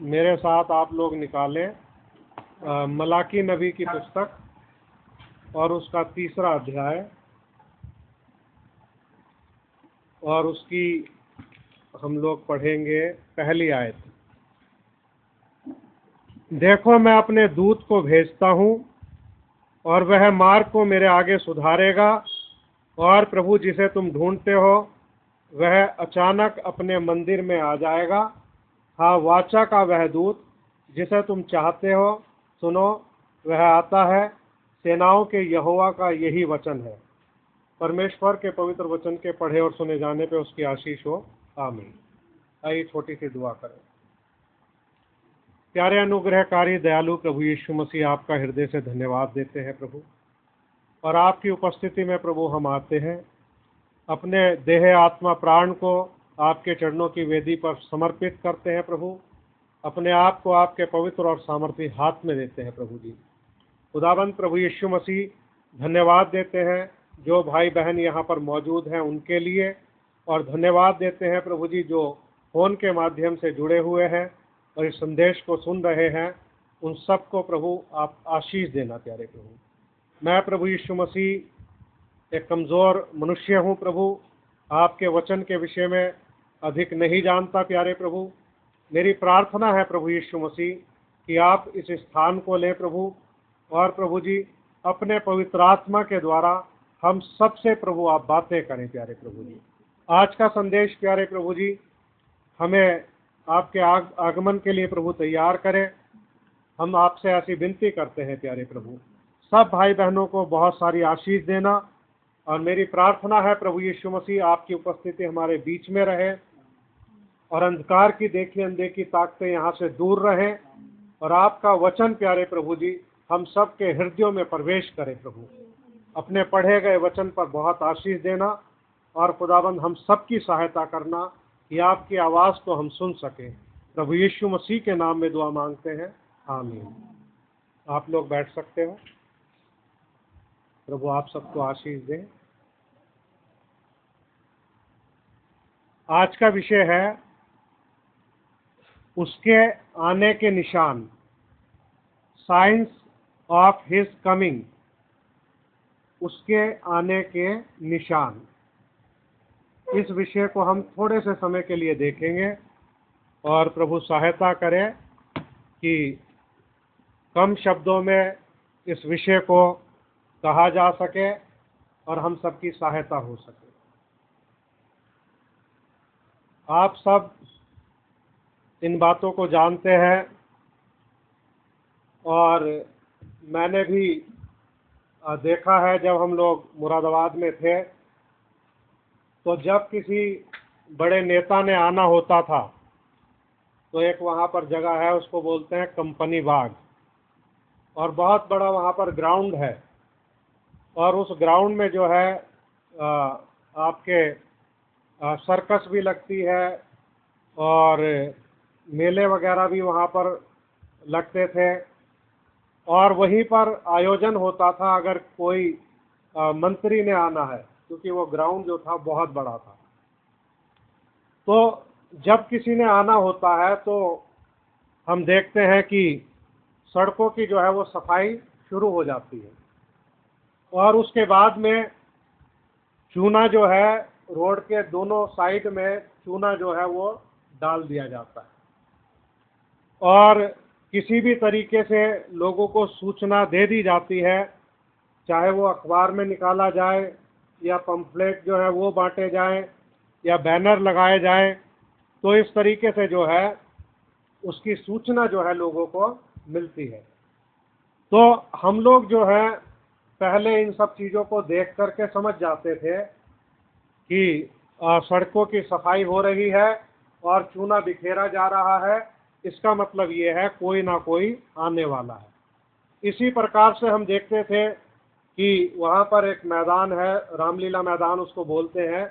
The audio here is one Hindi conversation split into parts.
मेरे साथ आप लोग निकालें मलाकी नबी की पुस्तक और उसका 3रा अध्याय और उसकी हम लोग पढ़ेंगे पहली आयत। देखो, मैं अपने दूत को भेजता हूँ और वह मार्ग को मेरे आगे सुधारेगा, और प्रभु जिसे तुम ढूंढते हो वह अचानक अपने मंदिर में आ जाएगा। हाँ, वाचा का वह दूत जिसे तुम चाहते हो, सुनो, वह आता है। सेनाओं के यहोवा का यही वचन है। परमेश्वर के पवित्र वचन के पढ़े और सुने जाने पे उसकी आशीष हो। आमीन। आइए छोटी सी दुआ करें। प्यारे अनुग्रहकारी दयालु प्रभु यीशु मसीह, आपका हृदय से धन्यवाद देते हैं प्रभु, और आपकी उपस्थिति में प्रभु हम आते हैं, अपने देह आत्मा प्राण को आपके चरणों की वेदी पर समर्पित करते हैं प्रभु। अपने आप को आपके पवित्र और सामर्थी हाथ में देते हैं प्रभु जी। खुदाबंद प्रभु यीशु मसीह, धन्यवाद देते हैं जो भाई बहन यहाँ पर मौजूद हैं उनके लिए, और धन्यवाद देते हैं प्रभु जी जो फोन के माध्यम से जुड़े हुए हैं और इस संदेश को सुन रहे हैं। उन सबको प्रभु आप आशीष देना प्यारे प्रभु। मैं प्रभु यीशु मसीह एक कमज़ोर मनुष्य हूँ प्रभु, आपके वचन के विषय में अधिक नहीं जानता प्यारे प्रभु। मेरी प्रार्थना है प्रभु यीशु मसीह कि आप इस स्थान को लें प्रभु, और प्रभु जी अपने पवित्र आत्मा के द्वारा हम सबसे प्रभु आप बातें करें प्यारे प्रभु जी। आज का संदेश प्यारे प्रभु जी हमें आपके आगमन के लिए प्रभु तैयार करें। हम आपसे ऐसी विनती करते हैं प्यारे प्रभु, सब भाई बहनों को बहुत सारी आशीष देना, और मेरी प्रार्थना है प्रभु यीशु मसीह आपकी उपस्थिति हमारे बीच में रहे, और अंधकार की देखी अनदेखी ताकतें यहाँ से दूर रहें, और आपका वचन प्यारे प्रभु जी हम सब के हृदयों में प्रवेश करे प्रभु। अपने पढ़े गए वचन पर बहुत आशीष देना, और खुदाबंद हम सबकी सहायता करना कि आपकी आवाज़ को हम सुन सकें। प्रभु यीशु मसीह के नाम में दुआ मांगते हैं, आमीन। आप लोग बैठ सकते हो। प्रभु आप सबको आशीष दें। आज का विषय है उसके आने के निशान, साइंस ऑफ हिज कमिंग। उसके आने के निशान, इस विषय को हम थोड़े से समय के लिए देखेंगे, और प्रभु सहायता करें कि कम शब्दों में इस विषय को कहा जा सके और हम सबकी सहायता हो सके। आप सब इन बातों को जानते हैं, और मैंने भी देखा है जब हम लोग मुरादाबाद में थे, तो जब किसी बड़े नेता ने आना होता था तो एक वहाँ पर जगह है, उसको बोलते हैं कंपनी बाग, और बहुत बड़ा वहाँ पर ग्राउंड है, और उस ग्राउंड में जो है आपके सर्कस भी लगती है, और मेले वगैरह भी वहाँ पर लगते थे, और वहीं पर आयोजन होता था अगर कोई मंत्री ने आना है, क्योंकि वो ग्राउंड जो था बहुत बड़ा था। तो जब किसी ने आना होता है तो हम देखते हैं कि सड़कों की जो है वो सफाई शुरू हो जाती है, और उसके बाद में चूना जो है रोड के दोनों साइड में चूना जो है वो डाल दिया जाता है, और किसी भी तरीके से लोगों को सूचना दे दी जाती है, चाहे वो अखबार में निकाला जाए या पंफलेट जो है वो बांटे जाएं या बैनर लगाए जाएं। तो इस तरीके से जो है उसकी सूचना जो है लोगों को मिलती है। तो हम लोग जो है पहले इन सब चीज़ों को देख करके समझ जाते थे कि सड़कों की सफाई हो रही है और चूना बिखेरा जा रहा है, इसका मतलब ये है कोई ना कोई आने वाला है। इसी प्रकार से हम देखते थे कि वहाँ पर एक मैदान है, रामलीला मैदान उसको बोलते हैं,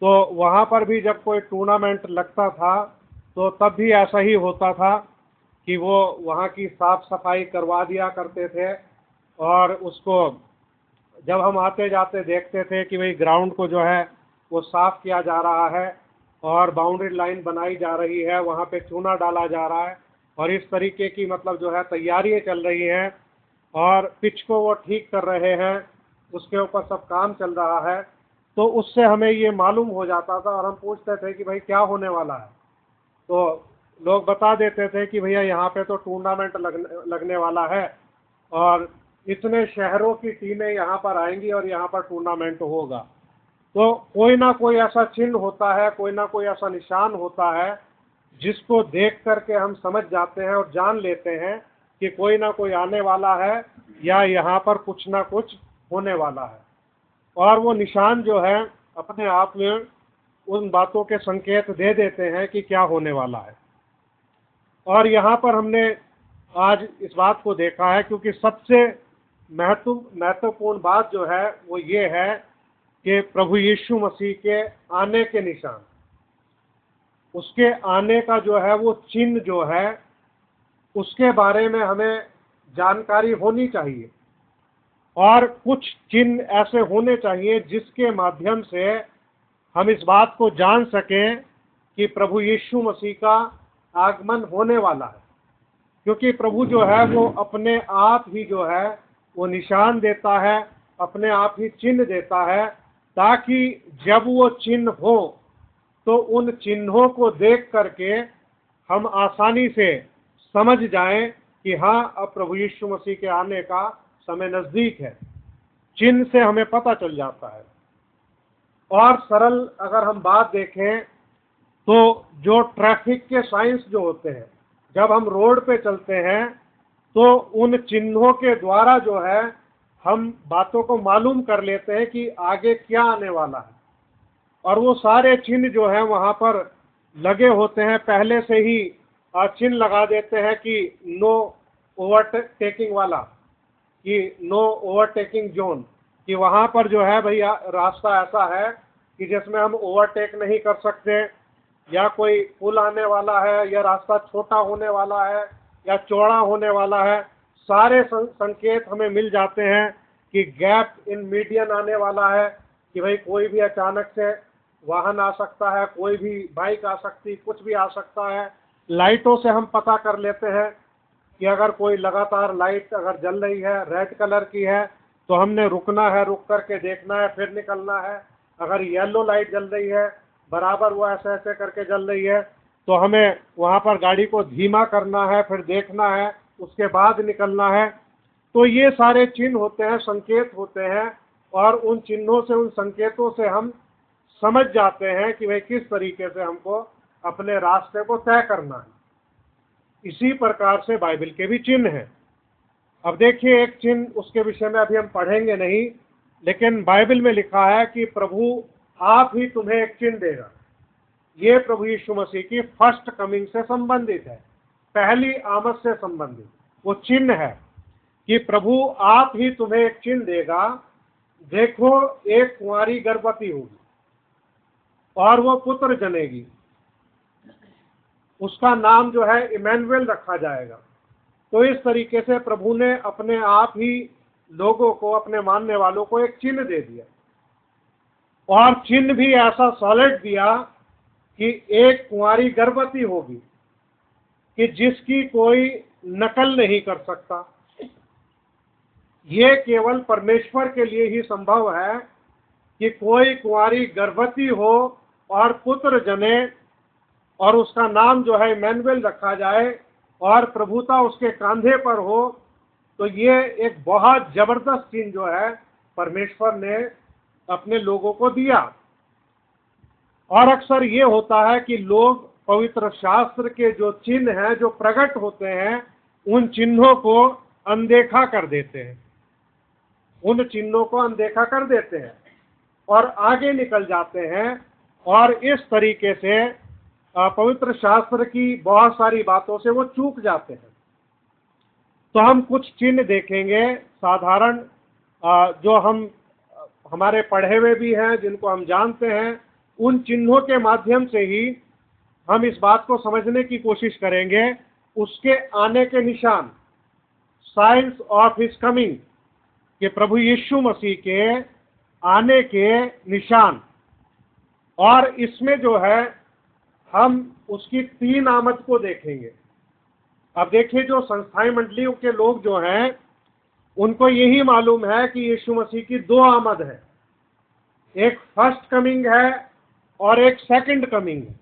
तो वहाँ पर भी जब कोई टूर्नामेंट लगता था तो तब भी ऐसा ही होता था कि वो वहाँ की साफ सफाई करवा दिया करते थे, और उसको जब हम आते जाते देखते थे कि भाई ग्राउंड को जो है वो साफ किया जा रहा है, और बाउंड्री लाइन बनाई जा रही है, वहाँ पे चूना डाला जा रहा है और इस तरीके की मतलब जो है तैयारियाँ चल रही हैं और पिच को वो ठीक कर रहे हैं, उसके ऊपर सब काम चल रहा है। तो उससे हमें ये मालूम हो जाता था और हम पूछते थे कि भाई क्या होने वाला है, तो लोग बता देते थे कि भैया यहाँ पे तो टूर्नामेंट लगने वाला है और इतने शहरों की टीमें यहाँ पर आएंगी और यहाँ पर टूर्नामेंट होगा। तो कोई ना कोई ऐसा चिन्ह होता है, कोई ना कोई ऐसा निशान होता है जिसको देख करके हम समझ जाते हैं और जान लेते हैं कि कोई ना कोई आने वाला है या यहाँ पर कुछ ना कुछ होने वाला है। और वो निशान जो है अपने आप में उन बातों के संकेत दे देते हैं कि क्या होने वाला है। और यहाँ पर हमने आज इस बात को देखा है, क्योंकि सबसे महत्वपूर्ण बात जो है वो ये है कि प्रभु यीशु मसीह के आने के निशान, उसके आने का जो है वो चिन्ह जो है उसके बारे में हमें जानकारी होनी चाहिए और कुछ चिन्ह ऐसे होने चाहिए जिसके माध्यम से हम इस बात को जान सकें कि प्रभु यीशु मसीह का आगमन होने वाला है। क्योंकि प्रभु जो है वो अपने आप ही जो है वो निशान देता है, अपने आप ही चिन्ह देता है, ताकि जब वो चिन्ह हो तो उन चिन्हों को देख करके हम आसानी से समझ जाएं कि हाँ, अब प्रभु यीशु मसीह के आने का समय नज़दीक है। चिन्ह से हमें पता चल जाता है। और सरल अगर हम बात देखें तो जो ट्रैफिक के साइंस जो होते हैं, जब हम रोड पे चलते हैं तो उन चिन्हों के द्वारा जो है हम बातों को मालूम कर लेते हैं कि आगे क्या आने वाला है। और वो सारे चिन्ह जो हैं वहाँ पर लगे होते हैं, पहले से ही चिन्ह लगा देते हैं कि नो ओवरटेकिंग वाला, कि नो ओवरटेकिंग जोन, कि वहाँ पर जो है भैया रास्ता ऐसा है कि जिसमें हम ओवरटेक नहीं कर सकते, या कोई पुल आने वाला है, या रास्ता छोटा होने वाला है या चौड़ा होने वाला है। सारे संकेत हमें मिल जाते हैं कि गैप इन मीडियन आने वाला है, कि भाई कोई भी अचानक से वाहन आ सकता है, कोई भी बाइक आ सकती, कुछ भी आ सकता है। लाइटों से हम पता कर लेते हैं कि अगर कोई लगातार लाइट अगर जल रही है, रेड कलर की है, तो हमने रुकना है, रुक करके देखना है, फिर निकलना है। अगर येलो लाइट जल रही है, बराबर वो ऐसे ऐसे करके जल रही है, तो हमें वहाँ पर गाड़ी को धीमा करना है, फिर देखना है, उसके बाद निकलना है। तो ये सारे चिन्ह होते हैं, संकेत होते हैं, और उन चिन्हों से, उन संकेतों से हम समझ जाते हैं कि भाई किस तरीके से हमको अपने रास्ते को तय करना है। इसी प्रकार से बाइबल के भी चिन्ह हैं। अब देखिए, एक चिन्ह, उसके विषय में अभी हम पढ़ेंगे नहीं, लेकिन बाइबल में लिखा है कि प्रभु आप ही तुम्हें एक चिन्ह देगा। ये प्रभु यीशु मसीह की फर्स्ट कमिंग से संबंधित है, पहली आमद से संबंधित वो चिन्ह है कि प्रभु आप ही तुम्हें एक चिन्ह देगा। देखो, एक कुंवारी गर्भवती होगी और वो पुत्र जनेगी, उसका नाम जो है इमैनुएल रखा जाएगा। तो इस तरीके से प्रभु ने अपने आप ही लोगों को, अपने मानने वालों को एक चिन्ह दे दिया, और चिन्ह भी ऐसा सॉलिड दिया कि एक कुंवारी गर्भवती होगी कि जिसकी कोई नकल नहीं कर सकता। ये केवल परमेश्वर के लिए ही संभव है कि कोई कुंवारी गर्भवती हो और पुत्र जने, और उसका नाम जो है इमैनुएल रखा जाए, और प्रभुता उसके कंधे पर हो। तो ये एक बहुत जबरदस्त चिन्ह जो है परमेश्वर ने अपने लोगों को दिया। और अक्सर ये होता है कि लोग पवित्र शास्त्र के जो चिन्ह हैं, जो प्रकट होते हैं, उन चिन्हों को अनदेखा कर देते हैं, उन चिन्हों को अनदेखा कर देते हैं और आगे निकल जाते हैं, और इस तरीके से पवित्र शास्त्र की बहुत सारी बातों से वो चूक जाते हैं। तो हम कुछ चिन्ह देखेंगे साधारण, जो हमारे पढ़े हुए भी हैं, जिनको हम जानते हैं। उन चिन्हों के माध्यम से ही हम इस बात को समझने की कोशिश करेंगे, उसके आने के निशान, साइंस ऑफ हिज कमिंग, कि प्रभु यीशु मसीह के आने के निशान। और इसमें जो है हम उसकी 3 आमद को देखेंगे। अब देखिए, जो संस्थाई मंडलियों के लोग जो हैं, उनको यही मालूम है कि यीशु मसीह की 2 आमद है, एक फर्स्ट कमिंग है और एक सेकंड कमिंग है,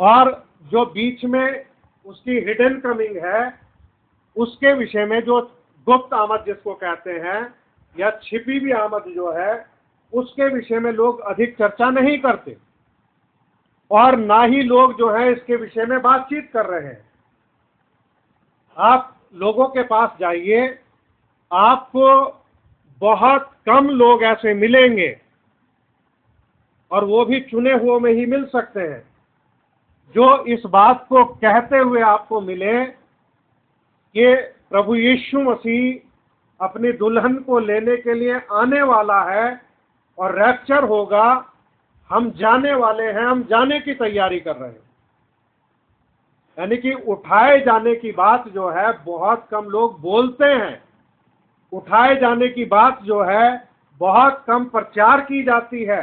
और जो बीच में उसकी हिडन कमिंग है, उसके विषय में, जो गुप्त आमद जिसको कहते हैं, या छिपी हुई आमद जो है, उसके विषय में लोग अधिक चर्चा नहीं करते, और ना ही लोग जो है इसके विषय में बातचीत कर रहे हैं। आप लोगों के पास जाइए, आपको बहुत कम लोग ऐसे मिलेंगे, और वो भी चुने हुए में ही मिल सकते हैं, जो इस बात को कहते हुए आपको मिले कि प्रभु यीशु मसीह अपनी दुल्हन को लेने के लिए आने वाला है और रैप्चर होगा, हम जाने वाले हैं, हम जाने की तैयारी कर रहे हैं। यानी कि उठाए जाने की बात जो है बहुत कम लोग बोलते हैं, उठाए जाने की बात जो है बहुत कम प्रचार की जाती है,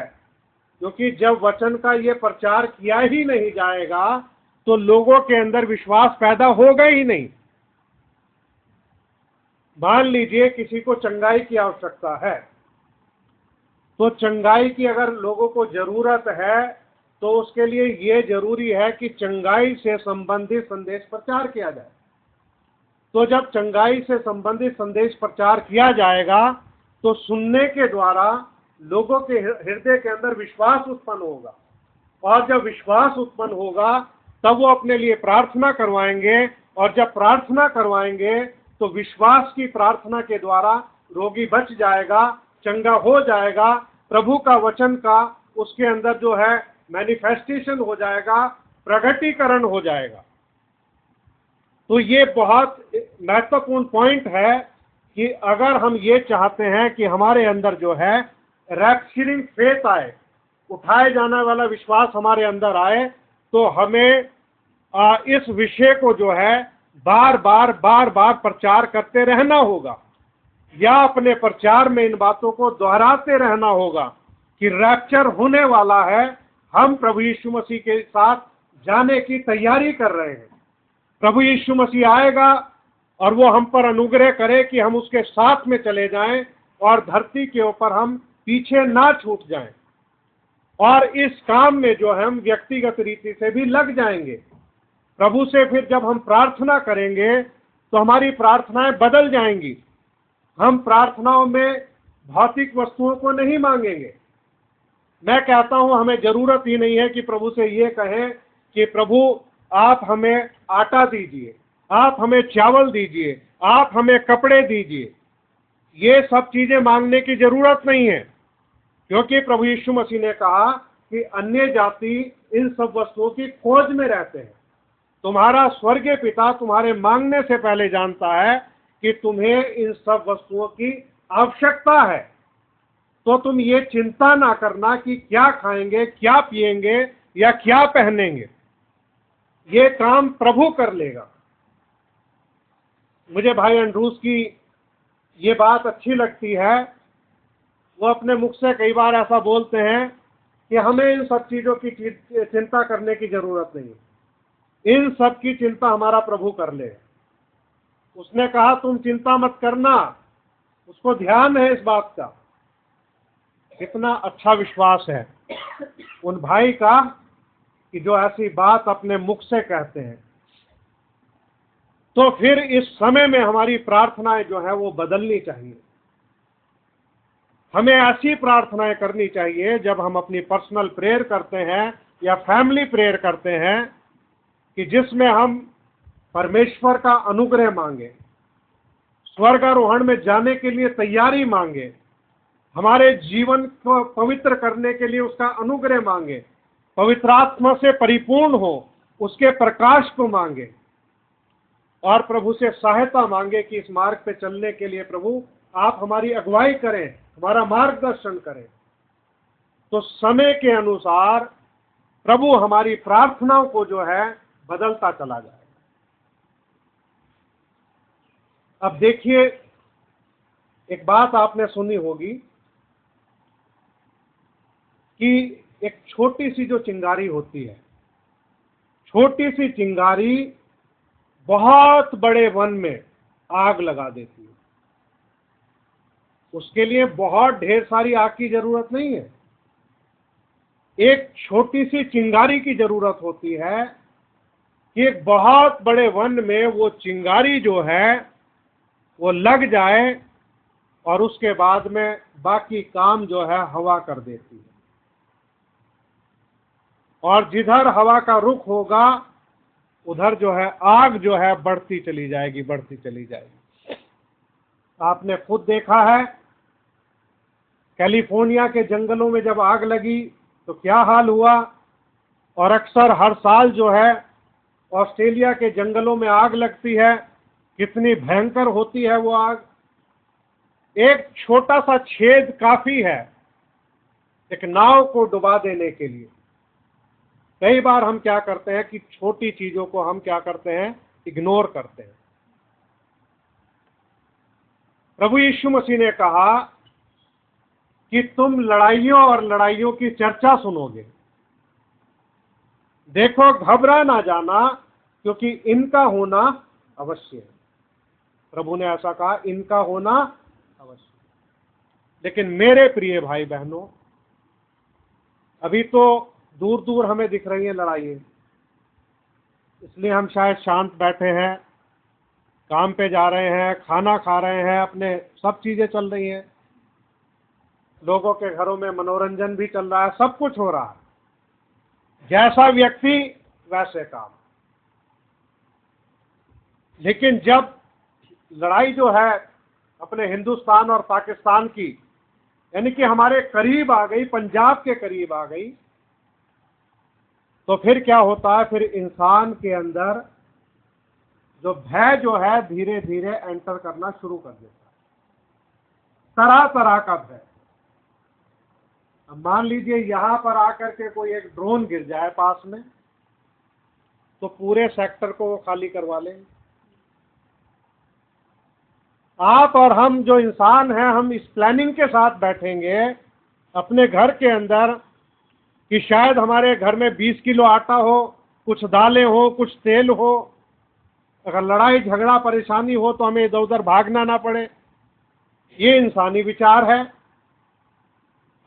क्योंकि जब वचन का ये प्रचार किया ही नहीं जाएगा तो लोगों के अंदर विश्वास पैदा होगा ही नहीं। मान लीजिए किसी को चंगाई की आवश्यकता है, तो चंगाई की अगर लोगों को जरूरत है, तो उसके लिए ये जरूरी है कि चंगाई से संबंधित संदेश प्रचार किया जाए। तो जब चंगाई से संबंधित संदेश प्रचार किया जाएगा, तो सुनने के द्वारा लोगों के हृदय के अंदर विश्वास उत्पन्न होगा, और जब विश्वास उत्पन्न होगा तब वो अपने लिए प्रार्थना करवाएंगे, और जब प्रार्थना करवाएंगे तो विश्वास की प्रार्थना के द्वारा रोगी बच जाएगा, चंगा हो जाएगा, प्रभु का वचन का उसके अंदर जो है मैनिफेस्टेशन हो जाएगा, प्रगटीकरण हो जाएगा। तो ये बहुत महत्वपूर्ण पॉइंट है कि अगर हम ये चाहते हैं कि हमारे अंदर जो है रैप्चरिंग फेथ आए, उठाए जाने वाला विश्वास हमारे अंदर आए, तो हमें इस विषय को जो है बार बार प्रचार करते रहना होगा, या अपने प्रचार में इन बातों को दोहराते रहना होगा कि रैप्चर होने वाला है, हम प्रभु यीशु मसीह के साथ जाने की तैयारी कर रहे हैं। प्रभु यीशु मसीह आएगा और वो हम पर अनुग्रह करे कि हम उसके साथ में चले जाएं, और धरती के ऊपर हम पीछे ना छूट जाएं, और इस काम में जो हम व्यक्तिगत रीति से भी लग जाएंगे। प्रभु से फिर जब हम प्रार्थना करेंगे तो हमारी प्रार्थनाएं बदल जाएंगी। हम प्रार्थनाओं में भौतिक वस्तुओं को नहीं मांगेंगे। मैं कहता हूं हमें जरूरत ही नहीं है कि प्रभु से ये कहें कि प्रभु आप हमें आटा दीजिए, आप हमें चावल दीजिए, आप हमें कपड़े दीजिए। ये सब चीजें मांगने की जरूरत नहीं है, क्योंकि प्रभु यीशु मसीह ने कहा कि अन्य जाति इन सब वस्तुओं की खोज में रहते हैं। तुम्हारा स्वर्गीय पिता तुम्हारे मांगने से पहले जानता है कि तुम्हें इन सब वस्तुओं की आवश्यकता है। तो तुम ये चिंता ना करना कि क्या खाएंगे, क्या पिएंगे या क्या पहनेंगे, ये काम प्रभु कर लेगा। मुझे भाई एंड्रूस की ये बात अच्छी लगती है। वो अपने मुख से कई बार ऐसा बोलते हैं कि हमें इन सब चीजों की चिंता करने की जरूरत नहीं, इन सब की चिंता हमारा प्रभु कर ले। उसने कहा तुम चिंता मत करना, उसको ध्यान है इस बात का। कितना अच्छा विश्वास है उन भाई का कि जो ऐसी बात अपने मुख से कहते हैं। तो फिर इस समय में हमारी प्रार्थनाएं जो है वो बदलनी चाहिए। हमें ऐसी प्रार्थनाएं करनी चाहिए जब हम अपनी पर्सनल प्रेयर करते हैं या फैमिली प्रेयर करते हैं, कि जिसमें हम परमेश्वर का अनुग्रह मांगे, स्वर्गारोहण में जाने के लिए तैयारी मांगे, हमारे जीवन को पवित्र करने के लिए उसका अनुग्रह मांगे, पवित्र आत्मा से परिपूर्ण हो, उसके प्रकाश को मांगे, और प्रभु से सहायता मांगे कि इस मार्ग पे चलने के लिए प्रभु आप हमारी अगुवाई करें, हमारा मार्गदर्शन करें। तो समय के अनुसार प्रभु हमारी प्रार्थनाओं को जो है बदलता चला जाएगा। अब देखिए, एक बात आपने सुनी होगी कि एक छोटी सी जो चिंगारी होती है, छोटी सी चिंगारी बहुत बड़े वन में आग लगा देती है। उसके लिए बहुत ढेर सारी आग की जरूरत नहीं है, एक छोटी सी चिंगारी की जरूरत होती है कि एक बहुत बड़े वन में वो चिंगारी जो है वो लग जाए और उसके बाद में बाकी काम जो है हवा कर देती है। और जिधर हवा का रुख होगा उधर जो है आग जो है बढ़ती चली जाएगी, बढ़ती चली जाएगी। आपने खुद देखा है कैलिफोर्निया के जंगलों में जब आग लगी तो क्या हाल हुआ, और अक्सर हर साल जो है ऑस्ट्रेलिया के जंगलों में आग लगती है, कितनी भयंकर होती है वो आग। एक छोटा सा छेद काफी है एक नाव को डुबा देने के लिए। कई बार हम क्या करते हैं कि छोटी चीजों को हम क्या करते हैं, इग्नोर करते हैं। प्रभु यीशु मसीह ने कहा कि तुम लड़ाइयों और लड़ाइयों की चर्चा सुनोगे, देखो घबरा ना जाना क्योंकि इनका होना अवश्य है। प्रभु ने ऐसा कहा, इनका होना अवश्य। लेकिन मेरे प्रिय भाई बहनों, अभी तो दूर दूर हमें दिख रही है लड़ाइयां, इसलिए हम शायद शांत बैठे हैं, काम पे जा रहे हैं, खाना खा रहे हैं, अपने सब चीजें चल रही हैं, लोगों के घरों में मनोरंजन भी चल रहा है, सब कुछ हो रहा है। जैसा व्यक्ति वैसे काम। लेकिन जब लड़ाई जो है अपने हिंदुस्तान और पाकिस्तान की, यानी कि हमारे करीब आ गई, पंजाब के करीब आ गई, तो फिर क्या होता है, फिर इंसान के अंदर जो भय जो है धीरे धीरे एंटर करना शुरू कर देता है, तरह तरह का भय। अब मान लीजिए यहां पर आकर के कोई एक ड्रोन गिर जाए पास में, तो पूरे सेक्टर को वो खाली करवा लेंगे। आप और हम जो इंसान हैं, हम इस प्लानिंग के साथ बैठेंगे अपने घर के अंदर कि शायद हमारे घर में 20 किलो आटा हो, कुछ दालें हो, कुछ तेल हो, अगर लड़ाई झगड़ा परेशानी हो तो हमें इधर उधर भागना ना पड़े। ये इंसानी विचार है।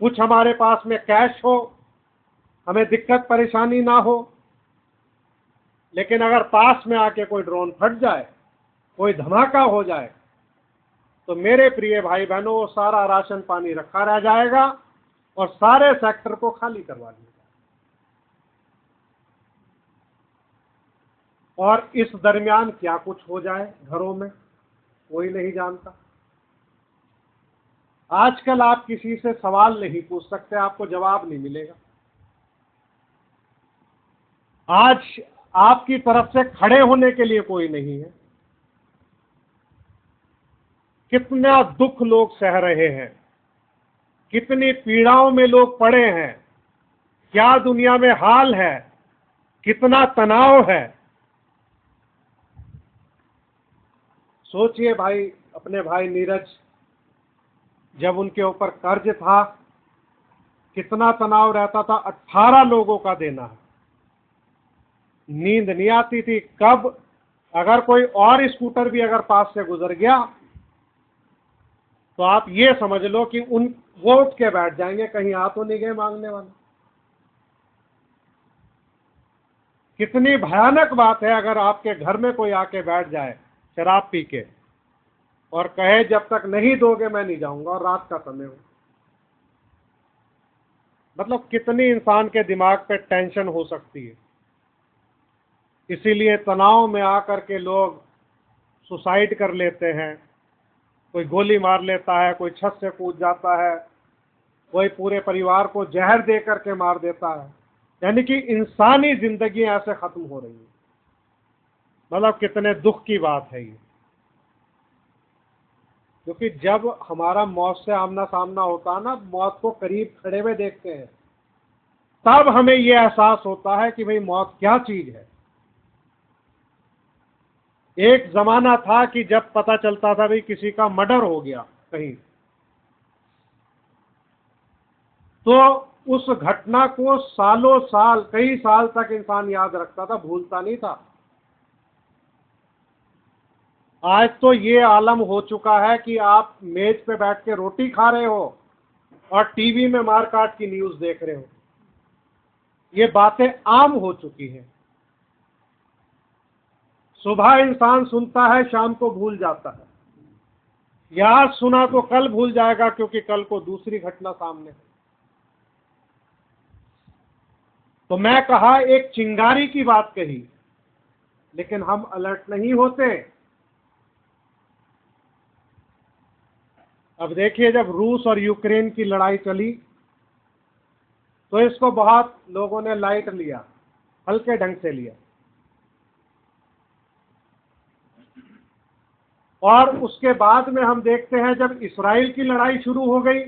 कुछ हमारे पास में कैश हो, हमें दिक्कत परेशानी ना हो। लेकिन अगर पास में आके कोई ड्रोन फट जाए, कोई धमाका हो जाए, तो मेरे प्रिय भाई बहनों, वो सारा राशन पानी रखा रह जाएगा और सारे सेक्टर को खाली करवा दिया। और इस दरमियान क्या कुछ हो जाए घरों में, कोई नहीं जानता। आजकल आप किसी से सवाल नहीं पूछ सकते, आपको जवाब नहीं मिलेगा। आज आपकी तरफ से खड़े होने के लिए कोई नहीं है। कितना दुख लोग सह रहे हैं, कितनी पीड़ाओं में लोग पड़े हैं, क्या दुनिया में हाल है, कितना तनाव है। सोचिए भाई, अपने भाई नीरज, जब उनके ऊपर कर्ज था, कितना तनाव रहता था। 18 लोगों का देना है, नींद नहीं आती थी। कब अगर कोई और स्कूटर भी अगर पास से गुजर गया तो आप ये समझ लो कि वो उठ के बैठ जाएंगे, कहीं आ तो नहीं गए मांगने वाले। कितनी भयानक बात है अगर आपके घर में कोई आके बैठ जाए शराब पी के और कहे जब तक नहीं दोगे मैं नहीं जाऊंगा, और रात का समय हो। मतलब कितनी इंसान के दिमाग पे टेंशन हो सकती है। इसीलिए तनाव में आकर के लोग सुसाइड कर लेते हैं, कोई गोली मार लेता है, कोई छत से कूद जाता है, कोई पूरे परिवार को जहर दे करके मार देता है। यानी कि इंसानी जिंदगी ऐसे खत्म हो रही है। मतलब कितने दुख की बात है ये। क्योंकि जब हमारा मौत से आमना सामना होता है ना, मौत को करीब खड़े हुए देखते हैं, तब हमें ये एहसास होता है कि भाई मौत क्या चीज है। एक जमाना था कि जब पता चलता था भाई किसी का मर्डर हो गया कहीं, तो उस घटना को सालों साल, कई साल तक इंसान याद रखता था, भूलता नहीं था। आज तो ये आलम हो चुका है कि आप मेज पे बैठ के रोटी खा रहे हो और टीवी में मारकाट की न्यूज देख रहे हो। ये बातें आम हो चुकी हैं। सुबह इंसान सुनता है, शाम को भूल जाता है, या आज सुना तो कल भूल जाएगा, क्योंकि कल को दूसरी घटना सामने है। तो मैं कहा, एक चिंगारी की बात कही, लेकिन हम अलर्ट नहीं होते। अब देखिए, जब रूस और यूक्रेन की लड़ाई चली तो इसको बहुत लोगों ने लाइट लिया, हल्के ढंग से लिया, और उसके बाद में हम देखते हैं जब इस्राइल की लड़ाई शुरू हो गई,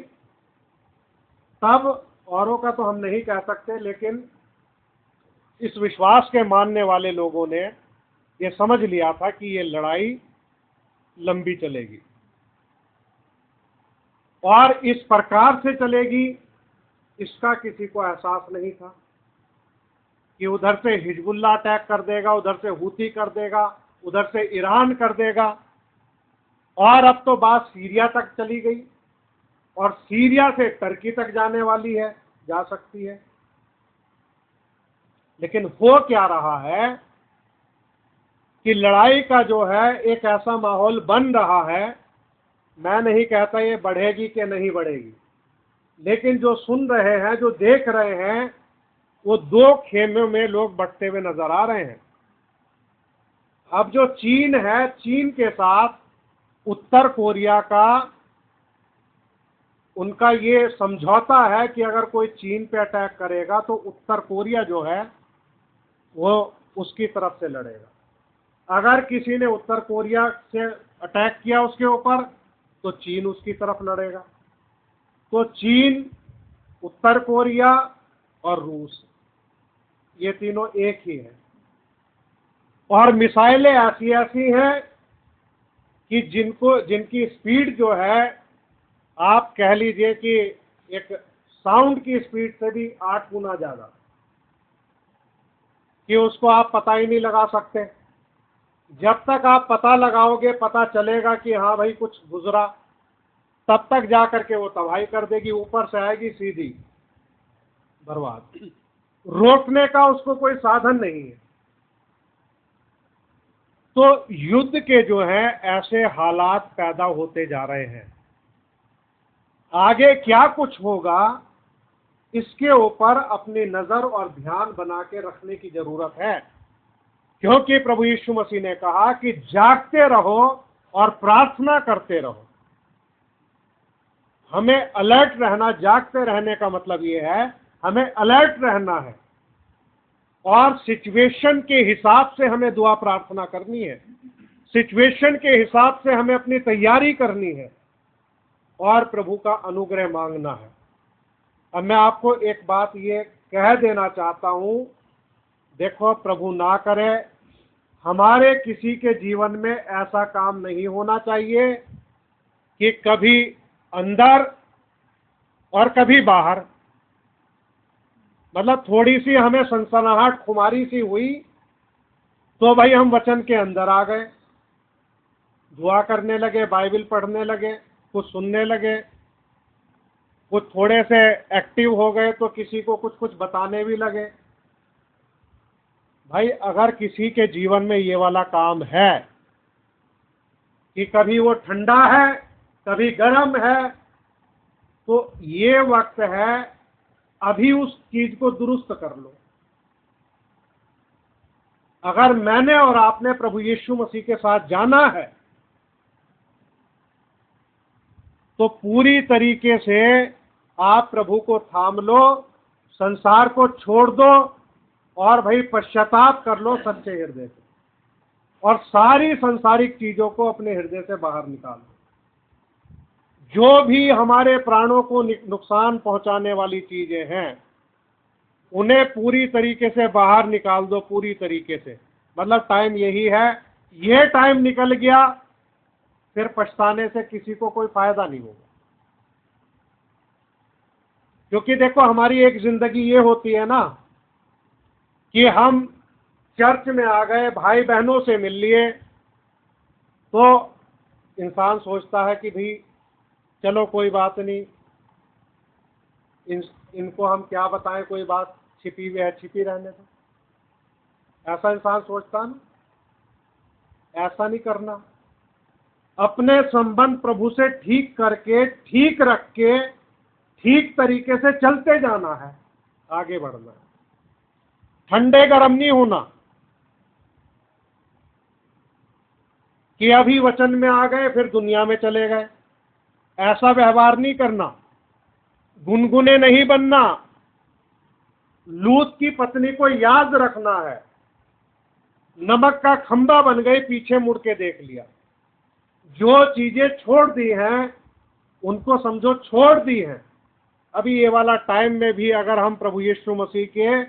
तब औरों का तो हम नहीं कह सकते, लेकिन इस विश्वास के मानने वाले लोगों ने ये समझ लिया था कि ये लड़ाई लंबी चलेगी और इस प्रकार से चलेगी, इसका किसी को एहसास नहीं था कि उधर से हिजबुल्लाह अटैक कर देगा, उधर से हूती कर देगा, उधर से ईरान कर देगा, और अब तो बात सीरिया तक चली गई और सीरिया से टर्की तक जाने वाली है, जा सकती है। लेकिन हो क्या रहा है कि लड़ाई का जो है एक ऐसा माहौल बन रहा है। मैं नहीं कहता ये बढ़ेगी कि नहीं बढ़ेगी, लेकिन जो सुन रहे हैं, जो देख रहे हैं, वो दो खेमों में लोग बंटते हुए नजर आ रहे हैं। अब जो चीन है, चीन के साथ उत्तर कोरिया का उनका ये समझौता है कि अगर कोई चीन पे अटैक करेगा तो उत्तर कोरिया जो है वो उसकी तरफ से लड़ेगा। अगर किसी ने उत्तर कोरिया से अटैक किया उसके ऊपर, तो चीन उसकी तरफ लड़ेगा। तो चीन, उत्तर कोरिया और रूस, ये तीनों एक ही हैं। और मिसाइलें ऐसी ऐसी हैं कि जिनकी स्पीड जो है, आप कह लीजिए कि एक साउंड की स्पीड से भी 8 गुना ज्यादा, कि उसको आप पता ही नहीं लगा सकते। जब तक आप पता लगाओगे, पता चलेगा कि हाँ भाई कुछ गुजरा, तब तक जा करके वो तबाही कर देगी, ऊपर से आएगी सीधी बर्बाद। रोकने का उसको कोई साधन नहीं है। तो युद्ध के जो है ऐसे हालात पैदा होते जा रहे हैं। आगे क्या कुछ होगा, इसके ऊपर अपनी नजर और ध्यान बना के रखने की जरूरत है, क्योंकि प्रभु यीशु मसीह ने कहा कि जागते रहो और प्रार्थना करते रहो। हमें अलर्ट रहना, जागते रहने का मतलब यह है हमें अलर्ट रहना है, और सिचुएशन के हिसाब से हमें दुआ प्रार्थना करनी है, सिचुएशन के हिसाब से हमें अपनी तैयारी करनी है और प्रभु का अनुग्रह मांगना है। अब मैं आपको एक बात ये कह देना चाहता हूं, देखो, प्रभु ना करे हमारे किसी के जीवन में ऐसा काम नहीं होना चाहिए कि कभी अंदर और कभी बाहर, मतलब थोड़ी सी हमें सनसनाहट, खुमारी सी हुई तो भाई हम वचन के अंदर आ गए, दुआ करने लगे, बाइबल पढ़ने लगे, कुछ सुनने लगे, कुछ थोड़े से एक्टिव हो गए तो किसी को कुछ कुछ बताने भी लगे। भाई अगर किसी के जीवन में ये वाला काम है कि कभी वो ठंडा है, कभी गर्म है, तो ये वक्त है अभी उस चीज को दुरुस्त कर लो। अगर मैंने और आपने प्रभु यीशु मसीह के साथ जाना है तो पूरी तरीके से आप प्रभु को थाम लो, संसार को छोड़ दो और भाई पश्चाताप कर लो सच्चे हृदय से, और सारी संसारिक चीजों को अपने हृदय से बाहर निकाल दो। जो भी हमारे प्राणों को नुकसान पहुंचाने वाली चीजें हैं, उन्हें पूरी तरीके से बाहर निकाल दो, पूरी तरीके से। मतलब टाइम यही है, ये टाइम निकल गया फिर पछताने से किसी को कोई फायदा नहीं होगा। क्योंकि देखो हमारी एक जिंदगी ये होती है ना कि हम चर्च में आ गए, भाई बहनों से मिल लिए, तो इंसान सोचता है कि भाई चलो कोई बात नहीं, इनको हम क्या बताएं, कोई बात छिपी हुई है, छिपी रहने दो। ऐसा इंसान सोचता है ना। ऐसा नहीं करना। अपने संबंध प्रभु से ठीक करके, ठीक रख के, ठीक तरीके से चलते जाना है, आगे बढ़ना है। ठंडे गरम नहीं होना कि अभी वचन में आ गए फिर दुनिया में चले गए। ऐसा व्यवहार नहीं करना। गुनगुने नहीं बनना। लूत की पत्नी को याद रखना है। नमक का खंबा बन गई, पीछे मुड़ के देख लिया। जो चीजें छोड़ दी हैं उनको समझो छोड़ दी हैं। अभी ये वाला टाइम में भी अगर हम प्रभु यीशु मसीह के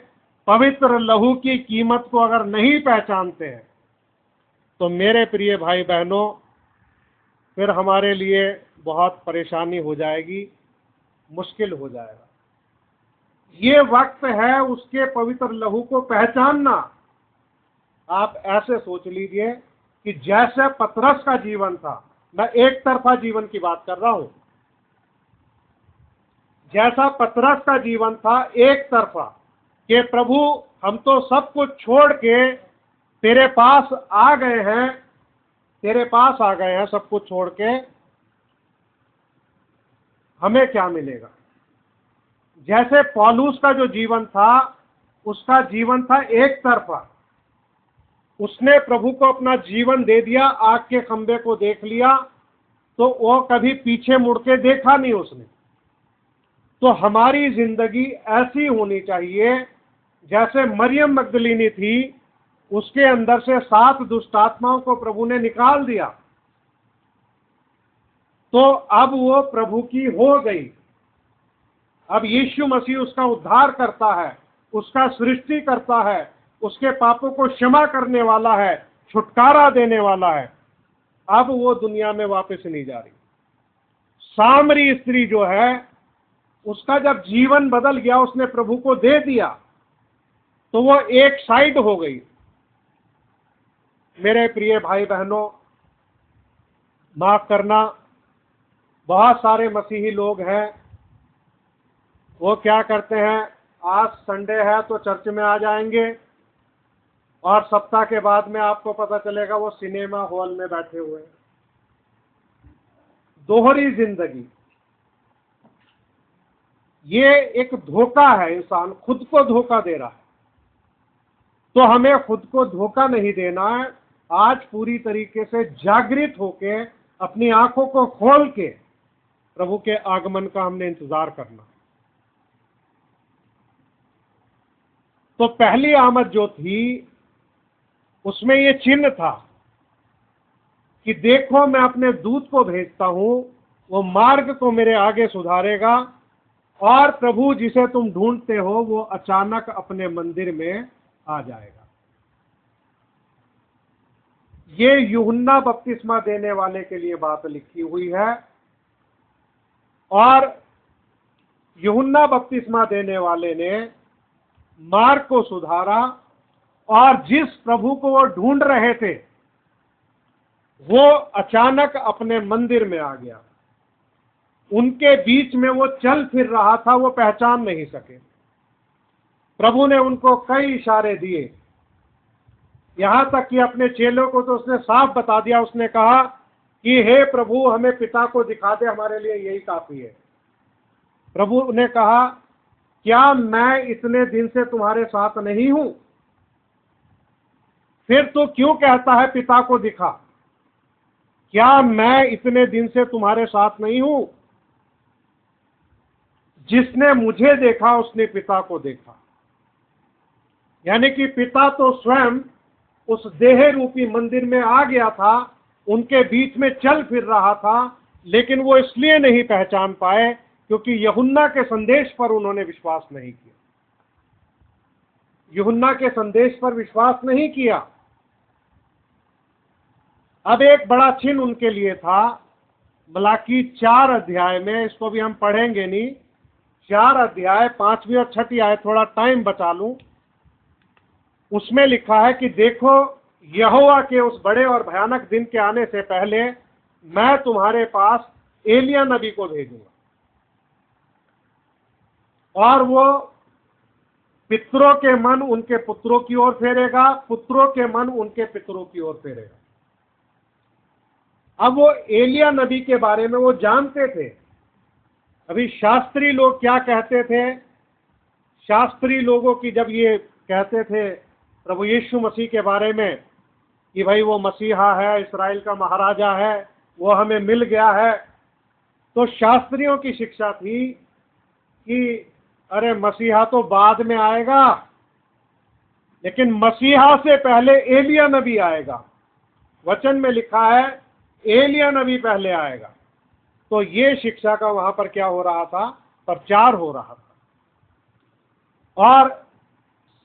पवित्र लहू की कीमत को अगर नहीं पहचानते हैं तो मेरे प्रिय भाई बहनों, फिर हमारे लिए बहुत परेशानी हो जाएगी, मुश्किल हो जाएगा। ये वक्त है उसके पवित्र लहू को पहचानना। आप ऐसे सोच लीजिए कि जैसे पतरस का जीवन था, मैं एक तरफा जीवन की बात कर रहा हूं, जैसा पतरस का जीवन था एक तरफा, कि प्रभु हम तो सब कुछ छोड़ के तेरे पास आ गए हैं, तेरे पास आ गए हैं सब कुछ छोड़ के, हमें क्या मिलेगा। जैसे पौलुस का जो जीवन था, उसका जीवन था एक तरफा। उसने प्रभु को अपना जीवन दे दिया, आग के खंबे को देख लिया, तो वो कभी पीछे मुड़ के देखा नहीं उसने। तो हमारी जिंदगी ऐसी होनी चाहिए जैसे मरियम मगदलीनी थी, उसके अंदर से 7 दुष्ट आत्माओं को प्रभु ने निकाल दिया, तो अब वो प्रभु की हो गई। अब यीशु मसीह उसका उद्धार करता है, उसका सृष्टि करता है, उसके पापों को क्षमा करने वाला है, छुटकारा देने वाला है। अब वो दुनिया में वापस नहीं जा रही। सामरी स्त्री जो है, उसका जब जीवन बदल गया, उसने प्रभु को दे दिया, तो वो एक साइड हो गई। मेरे प्रिय भाई बहनों, माफ करना, बहुत सारे मसीही लोग हैं, वो क्या करते हैं, आज संडे है तो चर्च में आ जाएंगे और सप्ताह के बाद में आपको पता चलेगा वो सिनेमा हॉल में बैठे हुए हैं। दोहरी जिंदगी, ये एक धोखा है। इंसान खुद को धोखा दे रहा है। तो हमें खुद को धोखा नहीं देना है। आज पूरी तरीके से जागृत होके, अपनी आंखों को खोल के प्रभु के आगमन का हमने इंतजार करना। तो पहली आमद जो थी उसमें ये चिन्ह था कि देखो मैं अपने दूत को भेजता हूं, वो मार्ग को मेरे आगे सुधारेगा, और प्रभु जिसे तुम ढूंढते हो वो अचानक अपने मंदिर में आ जाएगा। ये यूहन्ना बपतिस्मा देने वाले के लिए बात लिखी हुई है। और यूहन्ना बपतिस्मा देने वाले ने मार्ग को सुधारा, और जिस प्रभु को वो ढूंढ रहे थे वो अचानक अपने मंदिर में आ गया। उनके बीच में वो चल फिर रहा था, वो पहचान नहीं सके। प्रभु ने उनको कई इशारे दिए, यहां तक कि अपने चेलों को तो उसने साफ बता दिया। उसने कहा कि हे प्रभु, हमें पिता को दिखा दे, हमारे लिए यही काफी है। प्रभु ने कहा, क्या मैं इतने दिन से तुम्हारे साथ नहीं हूं? फिर तो क्यों कहता है पिता को दिखा? क्या मैं इतने दिन से तुम्हारे साथ नहीं हूं? जिसने मुझे देखा उसने पिता को देखा। यानी कि पिता तो स्वयं उस देह रूपी मंदिर में आ गया था, उनके बीच में चल फिर रहा था, लेकिन वो इसलिए नहीं पहचान पाए क्योंकि यूहन्ना के संदेश पर उन्होंने विश्वास नहीं किया। यूहन्ना के संदेश पर विश्वास नहीं किया। अब एक बड़ा चिन्ह उनके लिए था, मलाकी 4 अध्याय में, इसको भी हम पढ़ेंगे नहीं, 4 अध्याय 5वीं और 6ठी आयत, थोड़ा टाइम बचा लूं, उसमें लिखा है कि देखो यहोवा के उस बड़े और भयानक दिन के आने से पहले मैं तुम्हारे पास एलिया नबी को भेजूंगा, और वो पितरों के मन उनके पुत्रों की ओर फेरेगा, पुत्रों के मन उनके पितरों की ओर फेरेगा। अब वो एलिया नबी के बारे में वो जानते थे। अभी शास्त्री लोग क्या कहते थे, शास्त्री लोगों की जब ये कहते थे प्रभु यीशु मसीह के बारे में कि भाई वो मसीहा है, इस्राएल का महाराजा है, वो हमें मिल गया है, तो शास्त्रियों की शिक्षा थी कि अरे मसीहा तो बाद में आएगा, लेकिन मसीहा से पहले एलिया नबी आएगा। वचन में लिखा है एलिया नबी पहले आएगा। तो ये शिक्षा का वहां पर क्या हो रहा था, प्रचार हो रहा था, और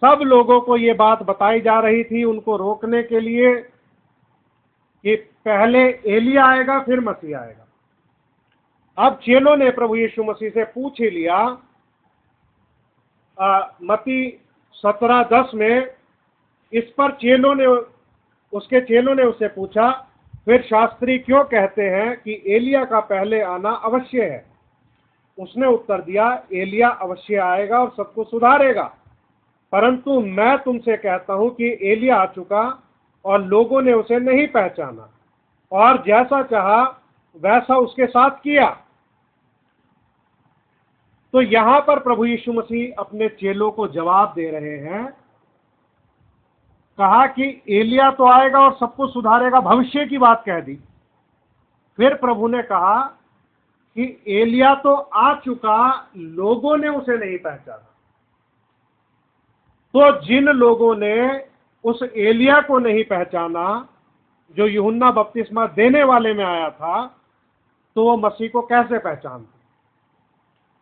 सब लोगों को ये बात बताई जा रही थी उनको रोकने के लिए कि पहले एलिया आएगा फिर मसीह आएगा। अब चेलों ने प्रभु यीशु मसीह से पूछ ही लिया, मत्ती 17:10 में, इस पर उसके चेलों ने उससे पूछा, फिर शास्त्री क्यों कहते हैं कि एलिया का पहले आना अवश्य है? उसने उत्तर दिया, एलिया अवश्य आएगा और सबको सुधारेगा, परंतु मैं तुमसे कहता हूं कि एलिया आ चुका और लोगों ने उसे नहीं पहचाना, और जैसा चाहा वैसा उसके साथ किया। तो यहां पर प्रभु यीशु मसीह अपने चेलों को जवाब दे रहे हैं, कहा कि एलिया तो आएगा और सबको सुधारेगा, भविष्य की बात कह दी। फिर प्रभु ने कहा कि एलिया तो आ चुका, लोगों ने उसे नहीं पहचाना। तो जिन लोगों ने उस एलिया को नहीं पहचाना जो यूहन्ना बपतिस्मा देने वाले में आया था, तो वो मसीह को कैसे पहचानते?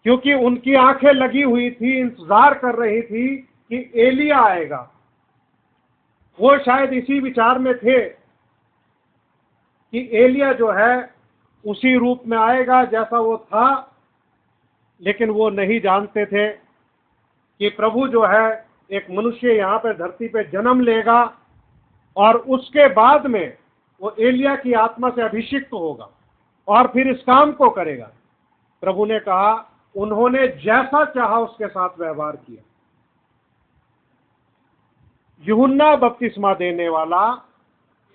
क्योंकि उनकी आंखें लगी हुई थी, इंतजार कर रही थी कि एलिया आएगा। वो शायद इसी विचार में थे कि एलिया जो है उसी रूप में आएगा जैसा वो था, लेकिन वो नहीं जानते थे कि प्रभु जो है एक मनुष्य यहाँ पर धरती पे जन्म लेगा और उसके बाद में वो एलिया की आत्मा से अभिषिक्त होगा और फिर इस काम को करेगा। प्रभु ने कहा उन्होंने जैसा चाहा उसके साथ व्यवहार किया। यूहन्ना बपतिस्मा देने वाला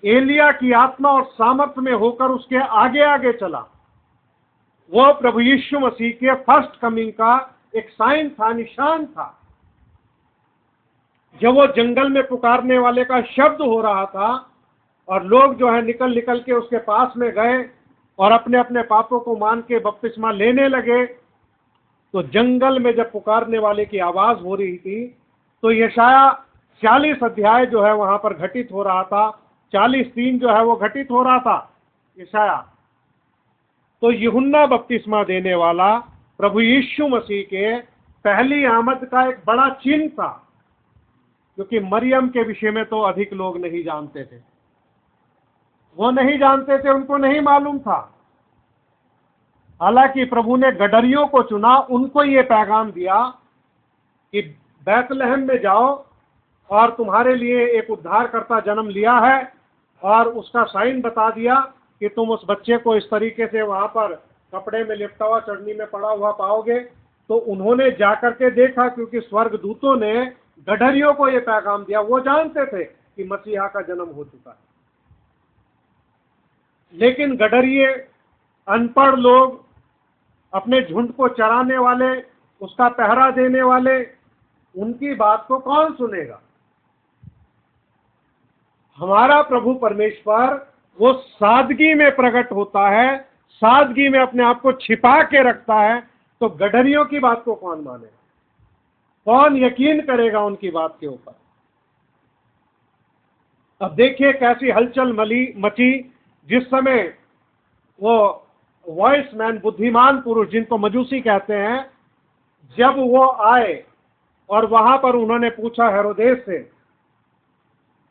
एलिया की आत्मा और सामर्थ्य में होकर उसके आगे आगे चला। वो प्रभु यीशु मसीह के फर्स्ट कमिंग का एक साइन था, निशान था। जब वो जंगल में पुकारने वाले का शब्द हो रहा था और लोग जो है निकल निकल के उसके पास में गए और अपने अपने पापों को मान के बपतिस्मा लेने लगे, तो जंगल में जब पुकारने वाले की आवाज हो रही थी, तो यशाया 40 अध्याय जो है वहां पर घटित हो रहा था, 40:3 जो है वो घटित हो रहा था यशाया। तो यूहन्ना बपतिस्मा देने वाला प्रभु यीशु मसीह के पहली आमद का एक बड़ा चिन्ह था, क्योंकि मरियम के विषय में तो अधिक लोग नहीं जानते थे। वो नहीं जानते थे, उनको नहीं मालूम था। हालांकि प्रभु ने गडरियों को चुना, उनको ये पैगाम दिया कि बैतलहम में जाओ और तुम्हारे लिए एक उद्धारकर्ता जन्म लिया है, और उसका साइन बता दिया कि तुम उस बच्चे को इस तरीके से वहां पर कपड़े में लिपटा हुआ चटनी में पड़ा हुआ पाओगे। तो उन्होंने जाकर के देखा, क्योंकि स्वर्गदूतों ने गडरियों को यह पैगाम दिया। वो जानते थे कि मसीहा का जन्म हो चुका है, लेकिन गडरिये, अनपढ़ लोग, अपने झुंड को चराने वाले, उसका पहरा देने वाले, उनकी बात को कौन सुनेगा? हमारा प्रभु परमेश्वर वो सादगी में प्रकट होता है, सादगी में अपने आप को छिपा के रखता है। तो गडरियों की बात को कौन मानेगा? कौन यकीन करेगा उनकी बात के ऊपर? अब देखिए कैसी हलचल मची जिस समय वो वॉइस मैन, बुद्धिमान पुरुष जिनको मजूसी कहते हैं, जब वो आए और वहां पर उन्होंने पूछा हेरोदेस से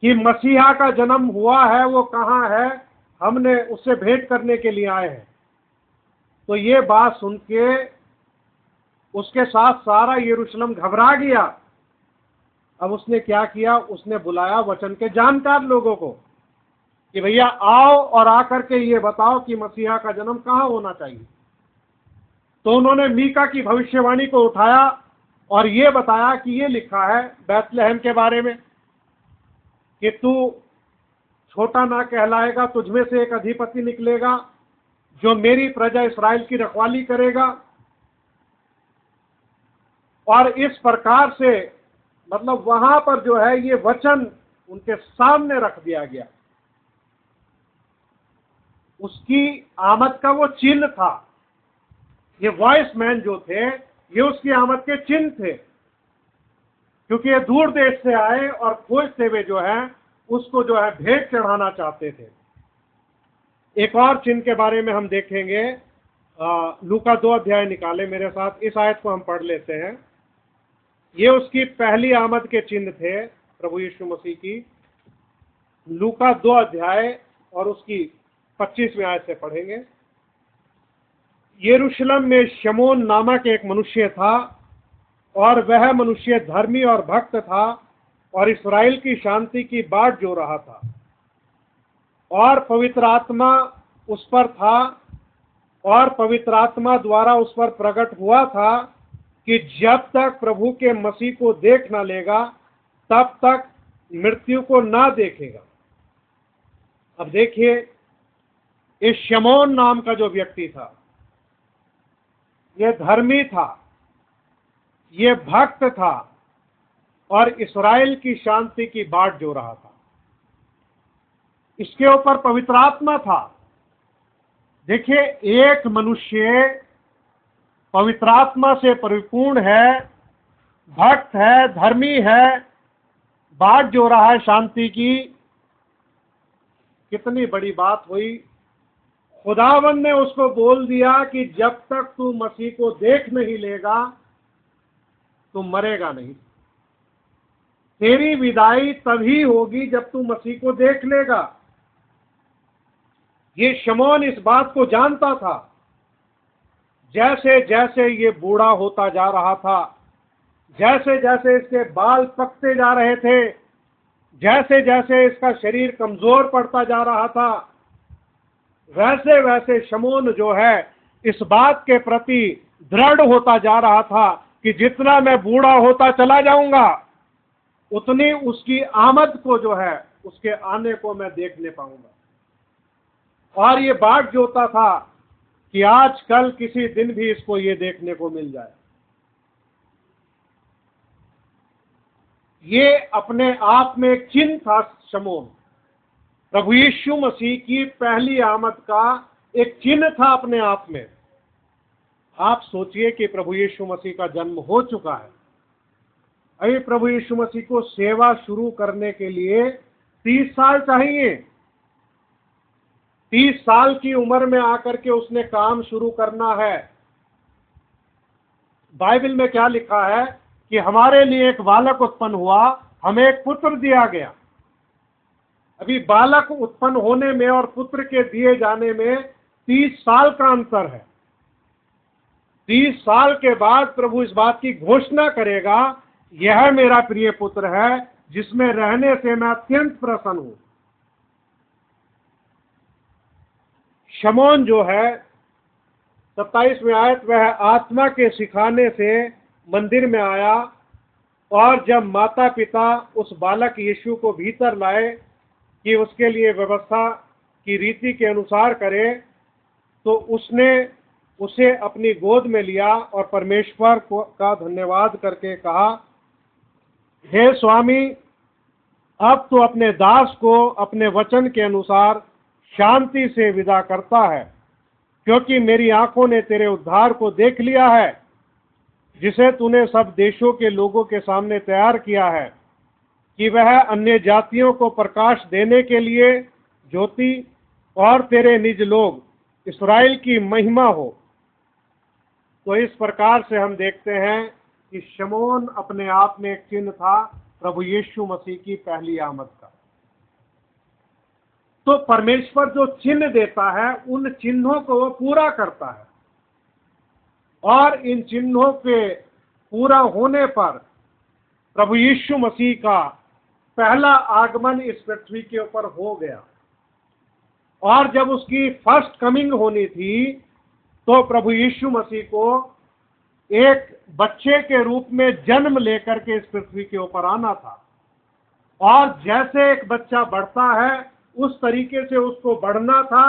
कि मसीहा का जन्म हुआ है, वो कहाँ है, हमने उससे भेंट करने के लिए आए हैं। तो ये बात सुन के उसके साथ सारा यरूशलेम घबरा गया। अब उसने क्या किया, उसने बुलाया वचन के जानकार लोगों को कि भैया आओ और आकर के ये बताओ कि मसीहा का जन्म कहाँ होना चाहिए। तो उन्होंने मीका की भविष्यवाणी को उठाया और ये बताया कि ये लिखा है बैतलहम के बारे में कि तू छोटा ना कहलाएगा, तुझमें से एक अधिपति निकलेगा जो मेरी प्रजा इस्राएल की रखवाली करेगा। और इस प्रकार से मतलब वहां पर जो है ये वचन उनके सामने रख दिया गया। उसकी आमद का वो चिन्ह था। ये वॉइस मैन जो थे ये उसकी आमद के चिन्ह थे, क्योंकि ये दूर देश से आए और खोजते हुए जो है उसको जो है भेंट चढ़ाना चाहते थे। एक और चिन्ह के बारे में हम देखेंगे। लूका 2 अध्याय निकाले मेरे साथ, इस आयत को हम पढ़ लेते हैं। ये उसकी पहली आमद के चिन्ह थे प्रभु यीशु मसीह की। लूका 2 अध्याय और उसकी 25वीं आयत से पढ़ेंगे। यरूशलेम में शमौन नामक एक मनुष्य था और वह मनुष्य धर्मी और भक्त था और इस्राएल की शांति की बाट जो रहा था, और पवित्र आत्मा उस पर था और पवित्र आत्मा द्वारा उस पर प्रकट हुआ था कि जब तक प्रभु के मसीह को देख न लेगा तब तक मृत्यु को ना देखेगा। अब देखिए, इस शमौन नाम का जो व्यक्ति था ये धर्मी था, ये भक्त था और इस्राएल की शांति की बाट जो रहा था। इसके ऊपर पवित्र आत्मा था। देखिए, एक मनुष्य पवित्र आत्मा से परिपूर्ण है, भक्त है, धर्मी है, बाट जो रहा है शांति की। कितनी बड़ी बात हुई। खुदावन ने उसको बोल दिया कि जब तक तू मसीह को देख नहीं लेगा तू मरेगा नहीं। तेरी विदाई तभी होगी जब तू मसीह को देख लेगा। ये शमौन इस बात को जानता था। जैसे जैसे ये बूढ़ा होता जा रहा था, जैसे जैसे इसके बाल पकते जा रहे थे, जैसे जैसे इसका शरीर कमजोर पड़ता जा रहा था, वैसे वैसे शमौन जो है इस बात के प्रति दृढ़ होता जा रहा था कि जितना मैं बूढ़ा होता चला जाऊंगा उतनी उसकी आमद को जो है उसके आने को मैं देखने पाऊंगा। और ये बाट जोता था कि आज कल किसी दिन भी इसको ये देखने को मिल जाए। ये अपने आप में एक चिन्ह था। शमौन प्रभु यीशु मसीह की पहली आमद का एक चिन्ह था अपने आप में। आप सोचिए कि प्रभु यीशु मसीह का जन्म हो चुका है। अभी प्रभु यीशु मसीह को सेवा शुरू करने के लिए 30 साल चाहिए। 30 साल की उम्र में आकर के उसने काम शुरू करना है। बाइबल में क्या लिखा है कि हमारे लिए एक बालक उत्पन्न हुआ, हमें एक पुत्र दिया गया। अभी बालक उत्पन्न होने में और पुत्र के दिए जाने में 30 साल का अंतर है। 30 साल के बाद प्रभु इस बात की घोषणा करेगा, यह मेरा प्रिय पुत्र है जिसमें रहने से मैं अत्यंत प्रसन्न हूं। शमौन जो है 27वीं आयत, वह आत्मा के सिखाने से मंदिर में आया और जब माता पिता उस बालक यीशु को भीतर लाए कि उसके लिए व्यवस्था की रीति के अनुसार करे, तो उसने उसे अपनी गोद में लिया और परमेश्वर का धन्यवाद करके कहा, हे स्वामी, अब तो अपने दास को अपने वचन के अनुसार शांति से विदा करता है, क्योंकि मेरी आंखों ने तेरे उद्धार को देख लिया है, जिसे तूने सब देशों के लोगों के सामने तैयार किया है, कि वह अन्य जातियों को प्रकाश देने के लिए ज्योति और तेरे निज लोग इस्राएल की महिमा हो। तो इस प्रकार से हम देखते हैं कि शमौन अपने आप में एक चिन्ह था प्रभु यीशु मसीह की पहली आमद का। तो परमेश्वर जो चिन्ह देता है उन चिन्हों को वो पूरा करता है। और इन चिन्हों के पूरा होने पर प्रभु यीशु मसीह का पहला आगमन इस पृथ्वी के ऊपर हो गया। और जब उसकी फर्स्ट कमिंग होनी थी तो प्रभु यीशु मसीह को एक बच्चे के रूप में जन्म लेकर के इस पृथ्वी के ऊपर आना था। और जैसे एक बच्चा बढ़ता है उस तरीके से उसको बढ़ना था।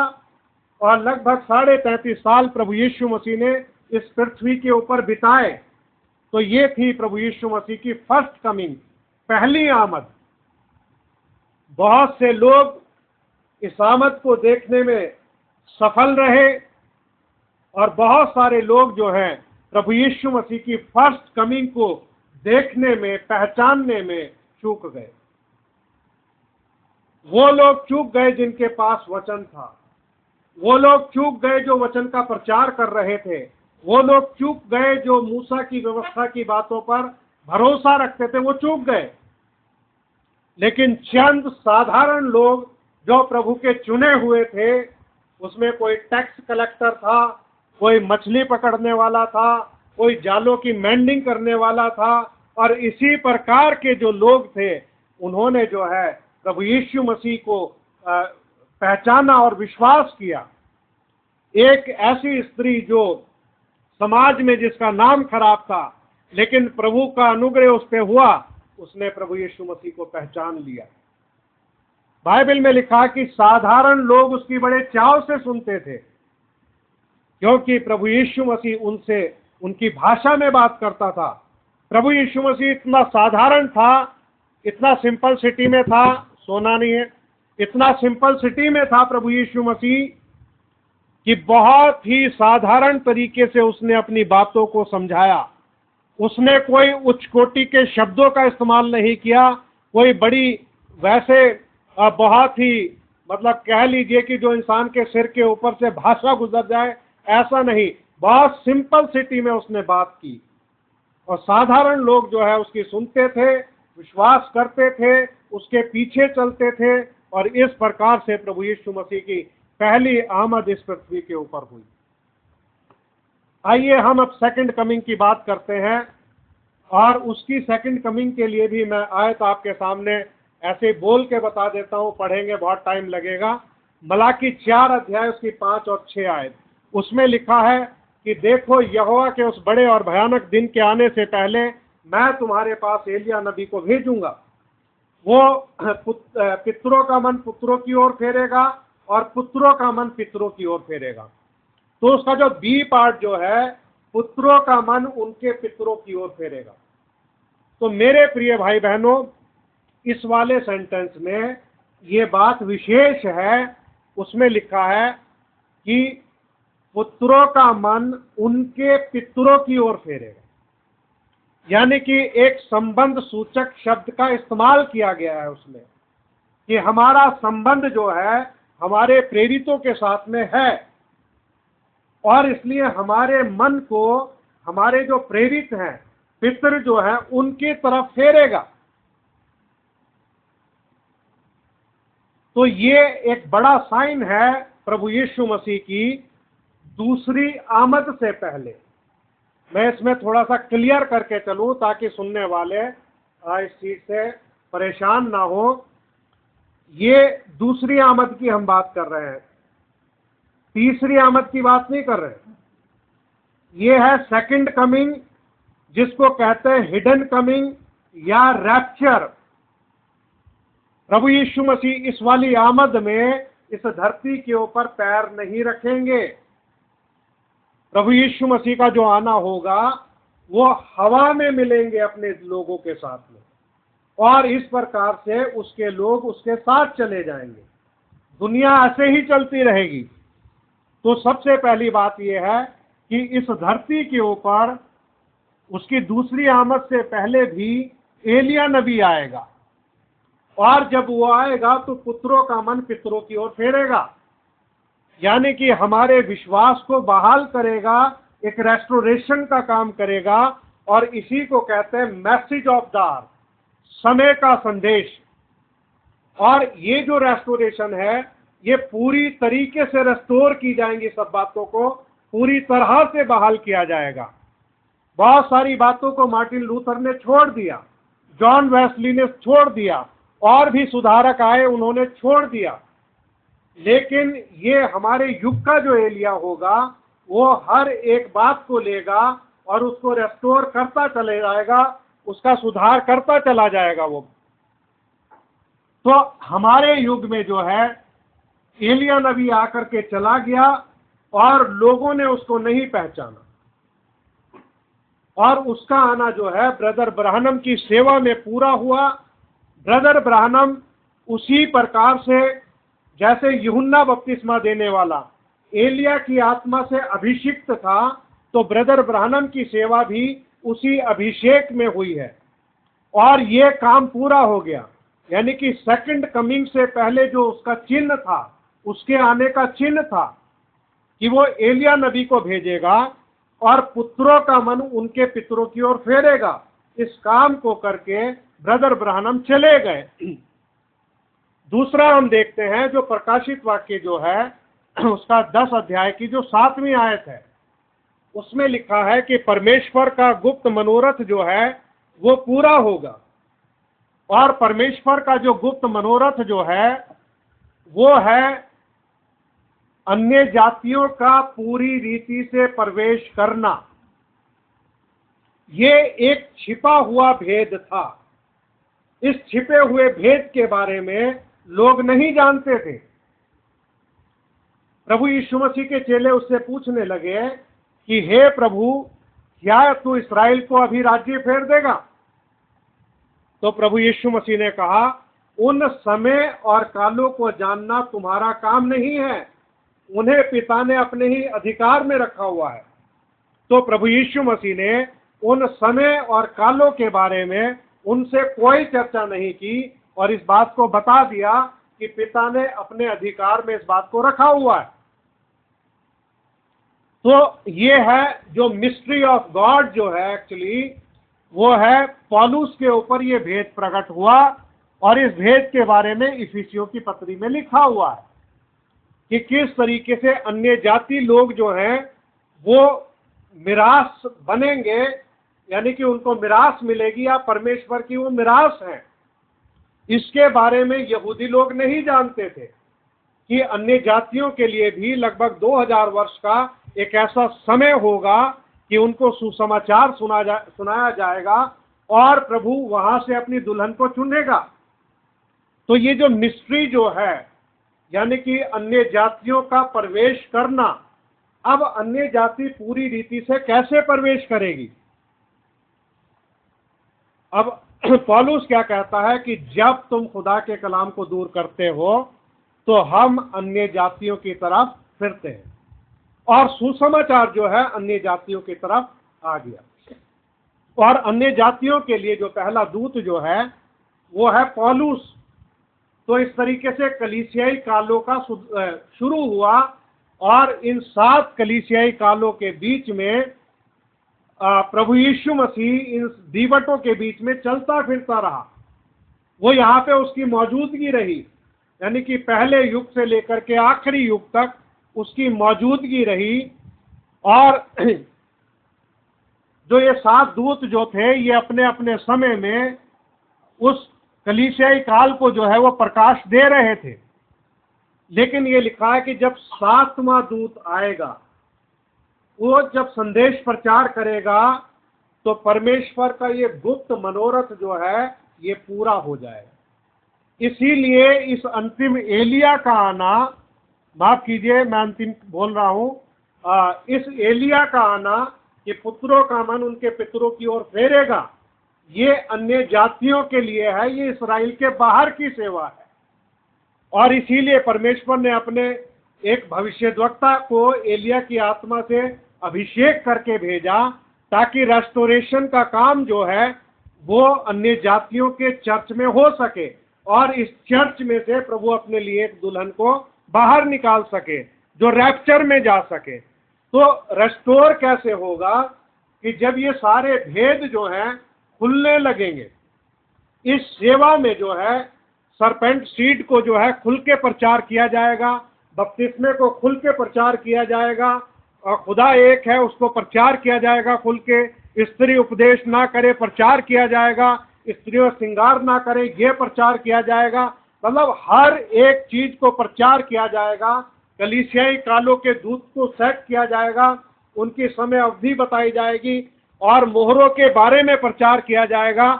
और लगभग 33.5 साल प्रभु यीशु मसीह ने इस पृथ्वी के ऊपर बिताए। तो ये थी प्रभु यीशु मसीह की फर्स्ट कमिंग, पहली आमद। बहुत से लोग इस आमद को देखने में सफल रहे और बहुत सारे लोग जो हैं प्रभु यीशु मसीह की फर्स्ट कमिंग को देखने में, पहचानने में चूक गए। वो लोग चूक गए जिनके पास वचन था, वो लोग चूक गए जो वचन का प्रचार कर रहे थे, वो लोग चूक गए जो मूसा की व्यवस्था की बातों पर भरोसा रखते थे, वो चूक गए। लेकिन चंद साधारण लोग जो प्रभु के चुने हुए थे, उसमें कोई टैक्स कलेक्टर था, कोई मछली पकड़ने वाला था, कोई जालों की मेंडिंग करने वाला था, और इसी प्रकार के जो लोग थे उन्होंने जो है प्रभु यीशु मसीह को पहचाना और विश्वास किया। एक ऐसी स्त्री जो समाज में जिसका नाम खराब था, लेकिन प्रभु का अनुग्रह उस पर हुआ, उसने प्रभु यीशु मसीह को पहचान लिया। बाइबल में लिखा कि साधारण लोग उसकी बड़े चाव से सुनते थे, क्योंकि प्रभु यीशु मसीह उनसे उनकी भाषा में बात करता था। प्रभु यीशु मसीह इतना साधारण था, इतना सिंपल सिटी में था, सोना नहीं है, इतना सिंपल सिटी में था प्रभु यीशु मसीह कि बहुत ही साधारण तरीके से उसने अपनी बातों को समझाया। उसने कोई उच्च कोटि के शब्दों का इस्तेमाल नहीं किया, कोई बड़ी वैसे बहुत ही मतलब कह लीजिए कि जो इंसान के सिर के ऊपर से भाषा गुजर जाए, ऐसा नहीं। बहुत सिंपल सिटी में उसने बात की और साधारण लोग जो है उसकी सुनते थे, विश्वास करते थे, उसके पीछे चलते थे। और इस प्रकार से प्रभु यीशु मसीह की पहली आमद इस पृथ्वी के ऊपर हुई। आइए हम अब सेकंड कमिंग की बात करते हैं। और उसकी सेकंड कमिंग के लिए भी मैं आयत आपके सामने ऐसे बोल के बता देता हूं, पढ़ेंगे बहुत टाइम लगेगा। मलाकी 4 अध्याय उसकी 5 और 6 आयत, उसमें लिखा है कि देखो, यहोवा के उस बड़े और भयानक दिन के आने से पहले मैं तुम्हारे पास एलिय्याह नबी को भेजूंगा। वो पितरों का मन पुत्रों की ओर फेरेगा और पुत्रों का मन पितरों की ओर फेरेगा। तो उसका जो बी पार्ट जो है, पुत्रों का मन उनके पितरों की ओर फेरेगा। तो मेरे प्रिय भाई बहनों, इस वाले सेंटेंस में ये बात विशेष है। उसमें लिखा है कि पुत्रों का मन उनके पितरों की ओर फेरेगा, यानी कि एक संबंध सूचक शब्द का इस्तेमाल किया गया है उसमें, कि हमारा संबंध जो है हमारे प्रेरितों के साथ में है, और इसलिए हमारे मन को हमारे जो प्रेरित हैं, पितर जो है, उनकी तरफ फेरेगा। तो ये एक बड़ा साइन है प्रभु यीशु मसीह की दूसरी आमद से पहले। मैं इसमें थोड़ा सा क्लियर करके चलूं ताकि सुनने वाले इस चीज से परेशान ना हो। ये दूसरी आमद की हम बात कर रहे हैं, तीसरी आमद की बात नहीं कर रहे। ये है सेकंड कमिंग, जिसको कहते हैं हिडन कमिंग या रैप्चर। प्रभु यीशु मसीह इस वाली आमद में इस धरती के ऊपर पैर नहीं रखेंगे। प्रभु यीशु मसीह का जो आना होगा वो हवा में मिलेंगे अपने लोगों के साथ में, और इस प्रकार से उसके लोग उसके साथ चले जाएंगे। दुनिया ऐसे ही चलती रहेगी। तो सबसे पहली बात यह है कि इस धरती के ऊपर उसकी दूसरी आमद से पहले भी एलिय्याह नबी आएगा, और जब वो आएगा तो पुत्रों का मन पितरों की ओर फेरेगा, यानी कि हमारे विश्वास को बहाल करेगा, एक रेस्टोरेशन का काम करेगा। और इसी को कहते हैं मैसेज ऑफ द आवर, समय का संदेश। और ये जो रेस्टोरेशन है, ये पूरी तरीके से रेस्टोर की जाएंगी, सब बातों को पूरी तरह से बहाल किया जाएगा। बहुत सारी बातों को मार्टिन लूथर ने छोड़ दिया, जॉन वेस्ली ने छोड़ दिया, और भी सुधारक आए उन्होंने छोड़ दिया। लेकिन ये हमारे युग का जो एलिया होगा वो हर एक बात को लेगा और उसको रेस्टोर करता चले जाएगा, उसका सुधार करता चला जाएगा वो। तो हमारे युग में जो है एलिया नबी आकर के चला गया और लोगों ने उसको नहीं पहचाना, और उसका आना जो है ब्रदर ब्राहनम की सेवा में पूरा हुआ। ब्रदर ब्राहनम उसी प्रकार से जैसे यूहन्ना बपतिस्मा देने वाला एलिया की आत्मा से अभिषिक्त था, तो ब्रदर ब्राहनम की सेवा भी उसी अभिषेक में हुई है और ये काम पूरा हो गया। यानी कि सेकंड कमिंग से पहले जो उसका चिन्ह था, उसके आने का चिन्ह था कि वो एलिया नबी को भेजेगा और पुत्रों का मन उनके पितरों की ओर फेरेगा। इस काम को करके ब्रदर ब्राहनम चले गए। दूसरा हम देखते हैं जो प्रकाशित वाक्य जो है उसका 10 अध्याय की जो 7वीं आयत है, उसमें लिखा है कि परमेश्वर का गुप्त मनोरथ जो है वो पूरा होगा। और परमेश्वर का जो गुप्त मनोरथ जो है वो है अन्य जातियों का पूरी रीति से प्रवेश करना। ये एक छिपा हुआ भेद था। इस छिपे हुए भेद के बारे में लोग नहीं जानते थे। प्रभु यीशु मसीह के चेले उससे पूछने लगे कि हे प्रभु, क्या तू इस्राएल को अभी राज्य फेर देगा? तो प्रभु यीशु मसीह ने कहा, उन समय और कालों को जानना तुम्हारा काम नहीं है, उन्हें पिता ने अपने ही अधिकार में रखा हुआ है। तो प्रभु यीशु मसीह ने उन समय और कालों के बारे में उनसे कोई चर्चा नहीं की और इस बात को बता दिया कि पिता ने अपने अधिकार में इस बात को रखा हुआ है। तो ये है जो मिस्ट्री ऑफ गॉड जो है एक्चुअली वो है पौलुस के ऊपर ये भेद प्रकट हुआ, और इस भेद के बारे में इफिसियों की पत्री में लिखा हुआ है कि किस तरीके से अन्य जाति लोग जो हैं वो मिरास बनेंगे, यानी कि उनको मिरास मिलेगी या परमेश्वर की वो मिरास है। इसके बारे में यहूदी लोग नहीं जानते थे कि अन्य जातियों के लिए भी लगभग 2000 वर्ष का एक ऐसा समय होगा कि उनको सुसमाचार सुनाया जाएगा और प्रभु वहां से अपनी दुल्हन को चुनेगा। तो ये जो मिस्ट्री जो है, यानी कि अन्य जातियों का प्रवेश करना, अब अन्य जाति पूरी रीति से कैसे प्रवेश करेगी? अब पौलुस क्या कहता है कि जब तुम खुदा के कलाम को दूर करते हो तो हम अन्य जातियों की तरफ फिरते हैं, और सुसमाचार जो है अन्य जातियों की तरफ आ गया। और अन्य जातियों के लिए जो पहला दूत जो है वो है पौलुस। तो इस तरीके से कलीसियाई कालों का शुरू हुआ, और इन 7 कलीसियाई कालों के बीच में प्रभु यीशु मसीह इन दीवटों के बीच में चलता फिरता रहा। वो यहाँ पे उसकी मौजूदगी रही, यानी कि पहले युग से लेकर के आखिरी युग तक उसकी मौजूदगी रही। और जो ये 7 दूत जो थे ये अपने अपने समय में उस कलीसियाई काल को जो है वो प्रकाश दे रहे थे। लेकिन ये लिखा है कि जब 7वां दूत आएगा, वो जब संदेश प्रचार करेगा तो परमेश्वर का ये गुप्त मनोरथ जो है ये पूरा हो जाएगा। इसीलिए इस अंतिम एलिया का आना, माफ कीजिए मैं अंतिम बोल रहा हूं, इस एलिया का आना कि पुत्रों का मन उनके पितरों की ओर फेरेगा, ये अन्य जातियों के लिए है, ये इस्राएल के बाहर की सेवा है। और इसीलिए परमेश्वर ने अपने एक भविष्यद्वक्ता को एलिया की आत्मा से अभिषेक करके भेजा ताकि रेस्टोरेशन का काम जो है वो अन्य जातियों के चर्च में हो सके, और इस चर्च में से प्रभु अपने लिए एक दुल्हन को बाहर निकाल सके जो रैप्चर में जा सके। तो रेस्टोर कैसे होगा कि जब ये सारे भेद जो हैं खुलने लगेंगे। इस सेवा में जो है सरपेंट सीड को जो है खुल के प्रचार किया जाएगा, बपतिस्मे को खुल के प्रचार किया जाएगा, और खुदा एक है उसको प्रचार किया जाएगा खुल के, स्त्री उपदेश ना करे प्रचार किया जाएगा, स्त्रियों श्रृंगार ना करें ये प्रचार किया जाएगा। मतलब हर एक चीज को प्रचार किया जाएगा। कलीसियाई कालों के दूत को सेट किया जाएगा, उनकी समय अवधि बताई जाएगी और मोहरों के बारे में प्रचार किया जाएगा,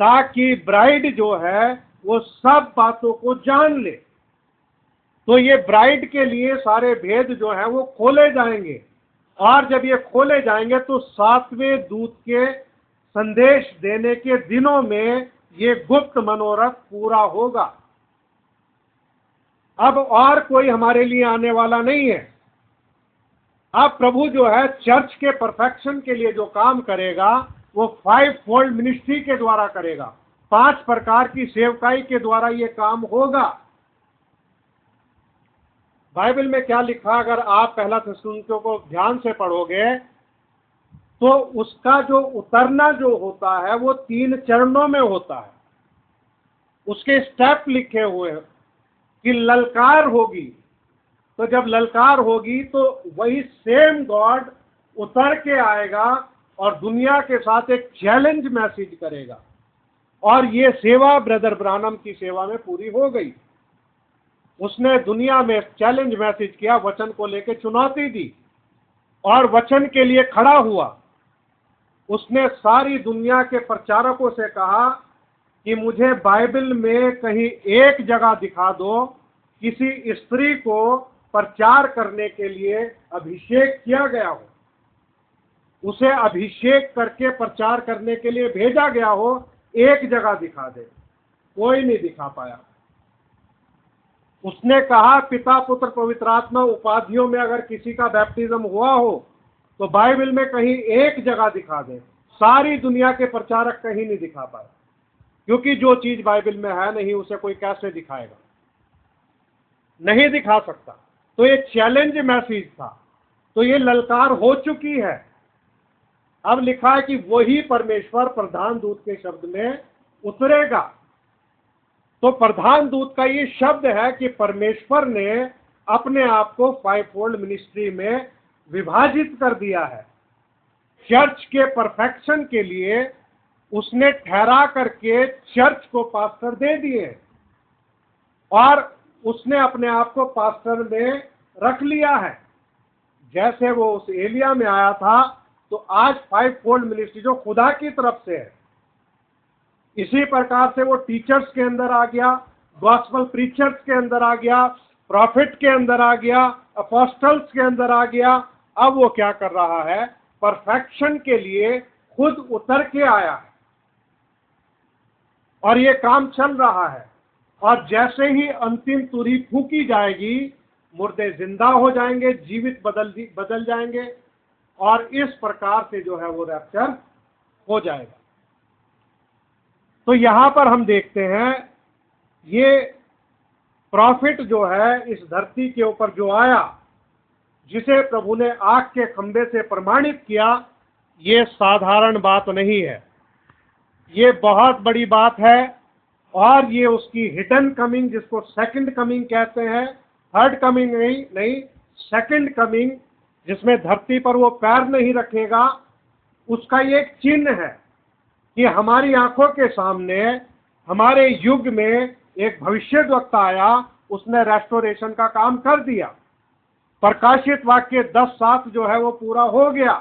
ताकि ब्राइड जो है वो सब बातों को जान ले। तो ये ब्राइड के लिए सारे भेद जो है वो खोले जाएंगे, और जब ये खोले जाएंगे तो 7वें दूत के संदेश देने के दिनों में ये गुप्त मनोरथ पूरा होगा। अब और कोई हमारे लिए आने वाला नहीं है। अब प्रभु जो है चर्च के परफेक्शन के लिए जो काम करेगा वो 5 फोल्ड मिनिस्ट्री के द्वारा करेगा। 5 प्रकार की सेवकाई के द्वारा ये काम होगा। बाइबल में क्या लिखा, अगर आप पहला थिस्सलुनीकियों को ध्यान से पढ़ोगे तो उसका जो उतरना जो होता है वो 3 चरणों में होता है। उसके स्टेप लिखे हुए हैं कि ललकार होगी, तो जब ललकार होगी तो वही सेम गॉड उतर के आएगा और दुनिया के साथ एक चैलेंज मैसेज करेगा। और ये सेवा ब्रदर ब्रानम की सेवा में पूरी हो गई। उसने दुनिया में चैलेंज मैसेज किया, वचन को लेकर चुनौती दी और वचन के लिए खड़ा हुआ। उसने सारी दुनिया के प्रचारकों से कहा कि मुझे बाइबल में कहीं एक जगह दिखा दो किसी स्त्री को प्रचार करने के लिए अभिषेक किया गया हो, उसे अभिषेक करके प्रचार करने के लिए भेजा गया हो, एक जगह दिखा दे। कोई नहीं दिखा पाया। उसने कहा पिता पुत्र पवित्र आत्मा उपाधियों में अगर किसी का बैप्टिज्म हुआ हो तो बाइबल में कहीं एक जगह दिखा दे। सारी दुनिया के प्रचारक कहीं नहीं दिखा पाए, क्योंकि जो चीज बाइबल में है नहीं उसे कोई कैसे दिखाएगा, नहीं दिखा सकता। तो ये चैलेंज मैसेज था, तो ये ललकार हो चुकी है। अब लिखा है कि वही परमेश्वर प्रधान दूत के शब्द में उतरेगा। तो प्रधान दूत का ये शब्द है कि परमेश्वर ने अपने आप को 5 फोल्ड मिनिस्ट्री में विभाजित कर दिया है। चर्च के परफेक्शन के लिए उसने ठहरा करके चर्च को पास्टर दे दिए और उसने अपने आप को पास्टर में रख लिया है। जैसे वो उस एलिया में आया था, तो आज 5 फोल्ड मिनिस्ट्री जो खुदा की तरफ से है, इसी प्रकार से वो टीचर्स के अंदर आ गया, गॉस्पल प्रीचर्स के अंदर आ गया, प्रॉफिट के अंदर आ गया, अपोस्टल्स के अंदर आ गया। अब वो क्या कर रहा है, परफेक्शन के लिए खुद उतर के आया है और ये काम चल रहा है। और जैसे ही अंतिम तुरही फूंकी जाएगी, मुर्दे जिंदा हो जाएंगे, जीवित बदल जाएंगे और इस प्रकार से जो है वो रैप्चर हो जाएगा। तो यहां पर हम देखते हैं ये प्रॉफिट जो है इस धरती के ऊपर जो आया, जिसे प्रभु ने आग के खंभे से प्रमाणित किया, ये साधारण बात नहीं है, ये बहुत बड़ी बात है। और ये उसकी हिडन कमिंग, जिसको सेकंड कमिंग कहते हैं, थर्ड कमिंग नहीं, सेकंड कमिंग, जिसमें धरती पर वो पैर नहीं रखेगा, उसका ये एक चिन्ह है कि हमारी आंखों के सामने हमारे युग में एक भविष्यद्वक्ता आया, उसने रेस्टोरेशन का काम कर दिया। प्रकाशित वाक्य 10:7 जो है वो पूरा हो गया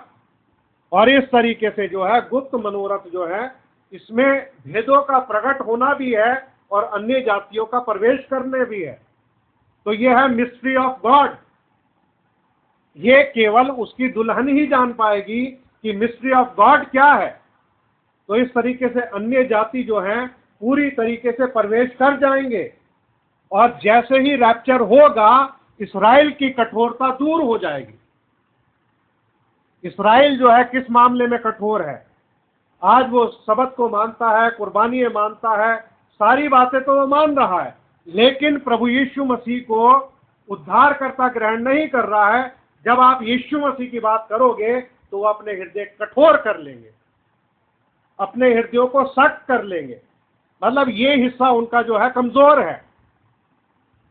और इस तरीके से जो है गुप्त मनोरथ जो है, इसमें भेदों का प्रकट होना भी है और अन्य जातियों का प्रवेश करने भी है। तो ये है मिस्ट्री ऑफ गॉड। ये केवल उसकी दुल्हन ही जान पाएगी कि मिस्ट्री ऑफ गॉड क्या है। तो इस तरीके से अन्य जाति जो हैं पूरी तरीके से प्रवेश कर जाएंगे और जैसे ही रैप्चर होगा, इस्राएल की कठोरता दूर हो जाएगी। इस्राएल जो है किस मामले में कठोर है, आज वो सबत को मानता है, कुर्बानी मानता है, सारी बातें तो वो मान रहा है, लेकिन प्रभु यीशु मसीह को उद्धारकर्ता ग्रहण नहीं कर रहा है। जब आप यीशु मसीह की बात करोगे तो वो अपने हृदय कठोर कर लेंगे, अपने हृदयों को सख्त कर लेंगे। मतलब ये हिस्सा उनका जो है कमजोर है।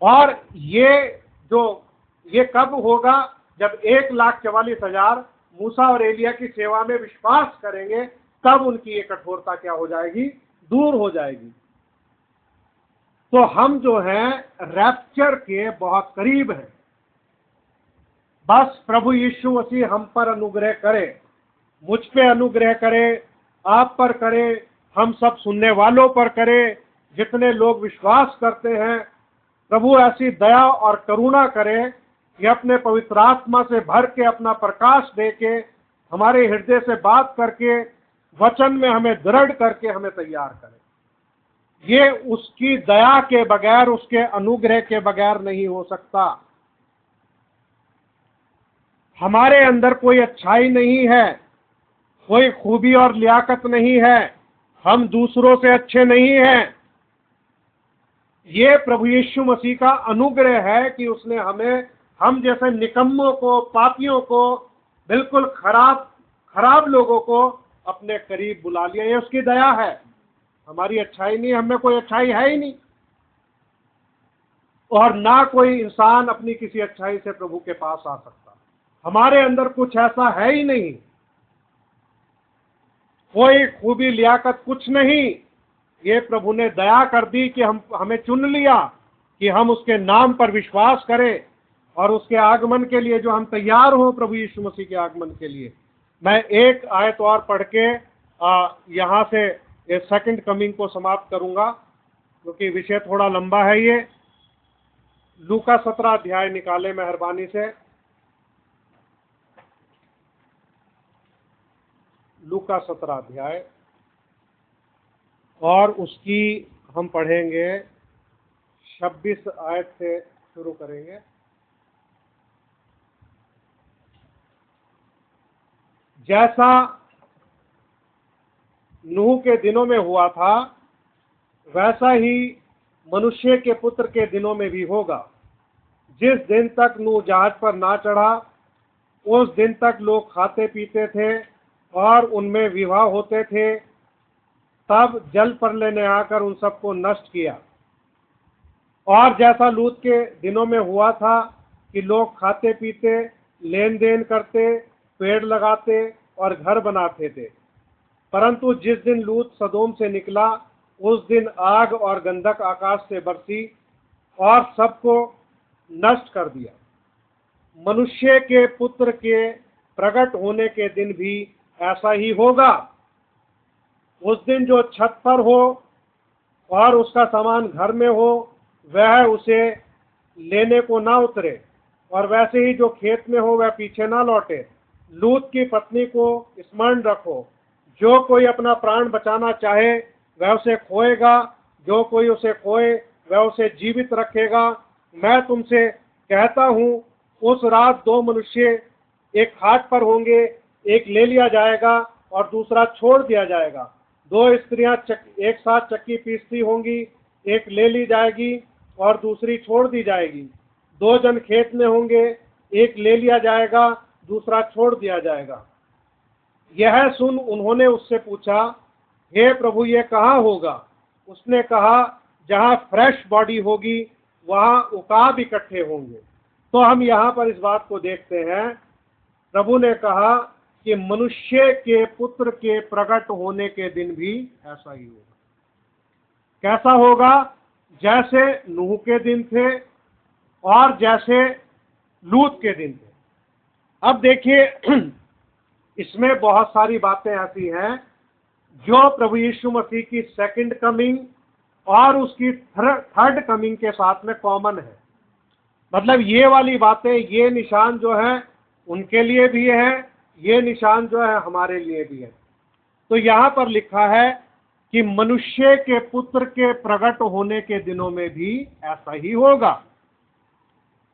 और ये कब होगा, जब 1,44,000 मूसा और एलिया की सेवा में विश्वास करेंगे, तब उनकी ये कठोरता क्या हो जाएगी, दूर हो जाएगी। तो हम जो हैं रैप्चर के बहुत करीब हैं। बस प्रभु यीशु मसीह हम पर अनुग्रह करे, मुझ पे अनुग्रह करे, आप पर करे, हम सब सुनने वालों पर करे, जितने लोग विश्वास करते हैं। प्रभु ऐसी दया और करुणा करे कि अपने पवित्र आत्मा से भर के, अपना प्रकाश दे के, हमारे हृदय से बात करके, वचन में हमें दृढ़ करके हमें तैयार करे। ये उसकी दया के बगैर, उसके अनुग्रह के बगैर नहीं हो सकता। हमारे अंदर कोई अच्छाई नहीं है, कोई खूबी और लियाकत नहीं है, हम दूसरों से अच्छे नहीं हैं। ये प्रभु यीशु मसीह का अनुग्रह है कि उसने हमें, हम जैसे निकम्मों को, पापियों को, बिल्कुल खराब लोगों को अपने करीब बुला लिया। ये उसकी दया है, हमारी अच्छाई नहीं, हमें कोई अच्छाई है ही नहीं, और ना कोई इंसान अपनी किसी अच्छाई से प्रभु के पास आ सकता। हमारे अंदर कुछ ऐसा है ही नहीं, कोई खूबी लियाकत कुछ नहीं। ये प्रभु ने दया कर दी कि हमें चुन लिया कि हम उसके नाम पर विश्वास करें और उसके आगमन के लिए जो हम तैयार हों, प्रभु यीशु मसीह के आगमन के लिए। मैं एक आयत और पढ़ के यहाँ से सेकंड कमिंग को समाप्त करूंगा, क्योंकि विषय थोड़ा लंबा है। ये लूका 17 अध्याय निकाले मेहरबानी से। लूका 17 अध्याय, और उसकी हम पढ़ेंगे 26 आयत से शुरू करेंगे। जैसा नूह के दिनों में हुआ था, वैसा ही मनुष्य के पुत्र के दिनों में भी होगा। जिस दिन तक नूह जहाज पर ना चढ़ा, उस दिन तक लोग खाते पीते थे और उनमें विवाह होते थे। तब जल प्रलय ने आकर उन सबको नष्ट किया। और जैसा लूत के दिनों में हुआ था कि लोग खाते पीते, लेन देन करते, पेड़ लगाते और घर बनाते थे। परंतु जिस दिन लूत सदोम से निकला, उस दिन आग और गंधक आकाश से बरसी और सबको नष्ट कर दिया। मनुष्य के पुत्र के प्रकट होने के दिन भी ऐसा ही होगा। उस दिन जो छत पर हो और उसका सामान घर में हो, वह उसे लेने को ना उतरे, और वैसे ही जो खेत में हो वह पीछे ना लौटे। लूत की पत्नी को स्मरण रखो। जो कोई अपना प्राण बचाना चाहे वह उसे खोएगा, जो कोई उसे खोए वह उसे जीवित रखेगा। मैं तुमसे कहता हूँ, उस रात 2 मनुष्य एक खाट पर होंगे, एक ले लिया जाएगा और दूसरा छोड़ दिया जाएगा। 2 स्त्रियां एक साथ चक्की पीसती होंगी, एक ले ली जाएगी और दूसरी छोड़ दी जाएगी। 2 जन खेत में होंगे, एक ले लिया जाएगा, दूसरा छोड़ दिया जाएगा। यह सुन उन्होंने उससे पूछा, हे प्रभु, ये कहाँ होगा? उसने कहा, जहाँ फ्रेश बॉडी होगी वहाँ उकाब इकट्ठे होंगे। तो हम यहाँ पर इस बात को देखते हैं, प्रभु ने कहा कि मनुष्य के पुत्र के प्रकट होने के दिन भी ऐसा ही होगा। कैसा होगा? जैसे नूह के दिन थे और जैसे लूत के दिन थे। अब देखिए, इसमें बहुत सारी बातें ऐसी हैं जो प्रभु यीशु मसीह की सेकंड कमिंग और उसकी थर्ड कमिंग के साथ में कॉमन है। मतलब ये वाली बातें, ये निशान जो है उनके लिए भी है, ये निशान जो है हमारे लिए भी है। तो यहाँ पर लिखा है कि मनुष्य के पुत्र के प्रकट होने के दिनों में भी ऐसा ही होगा।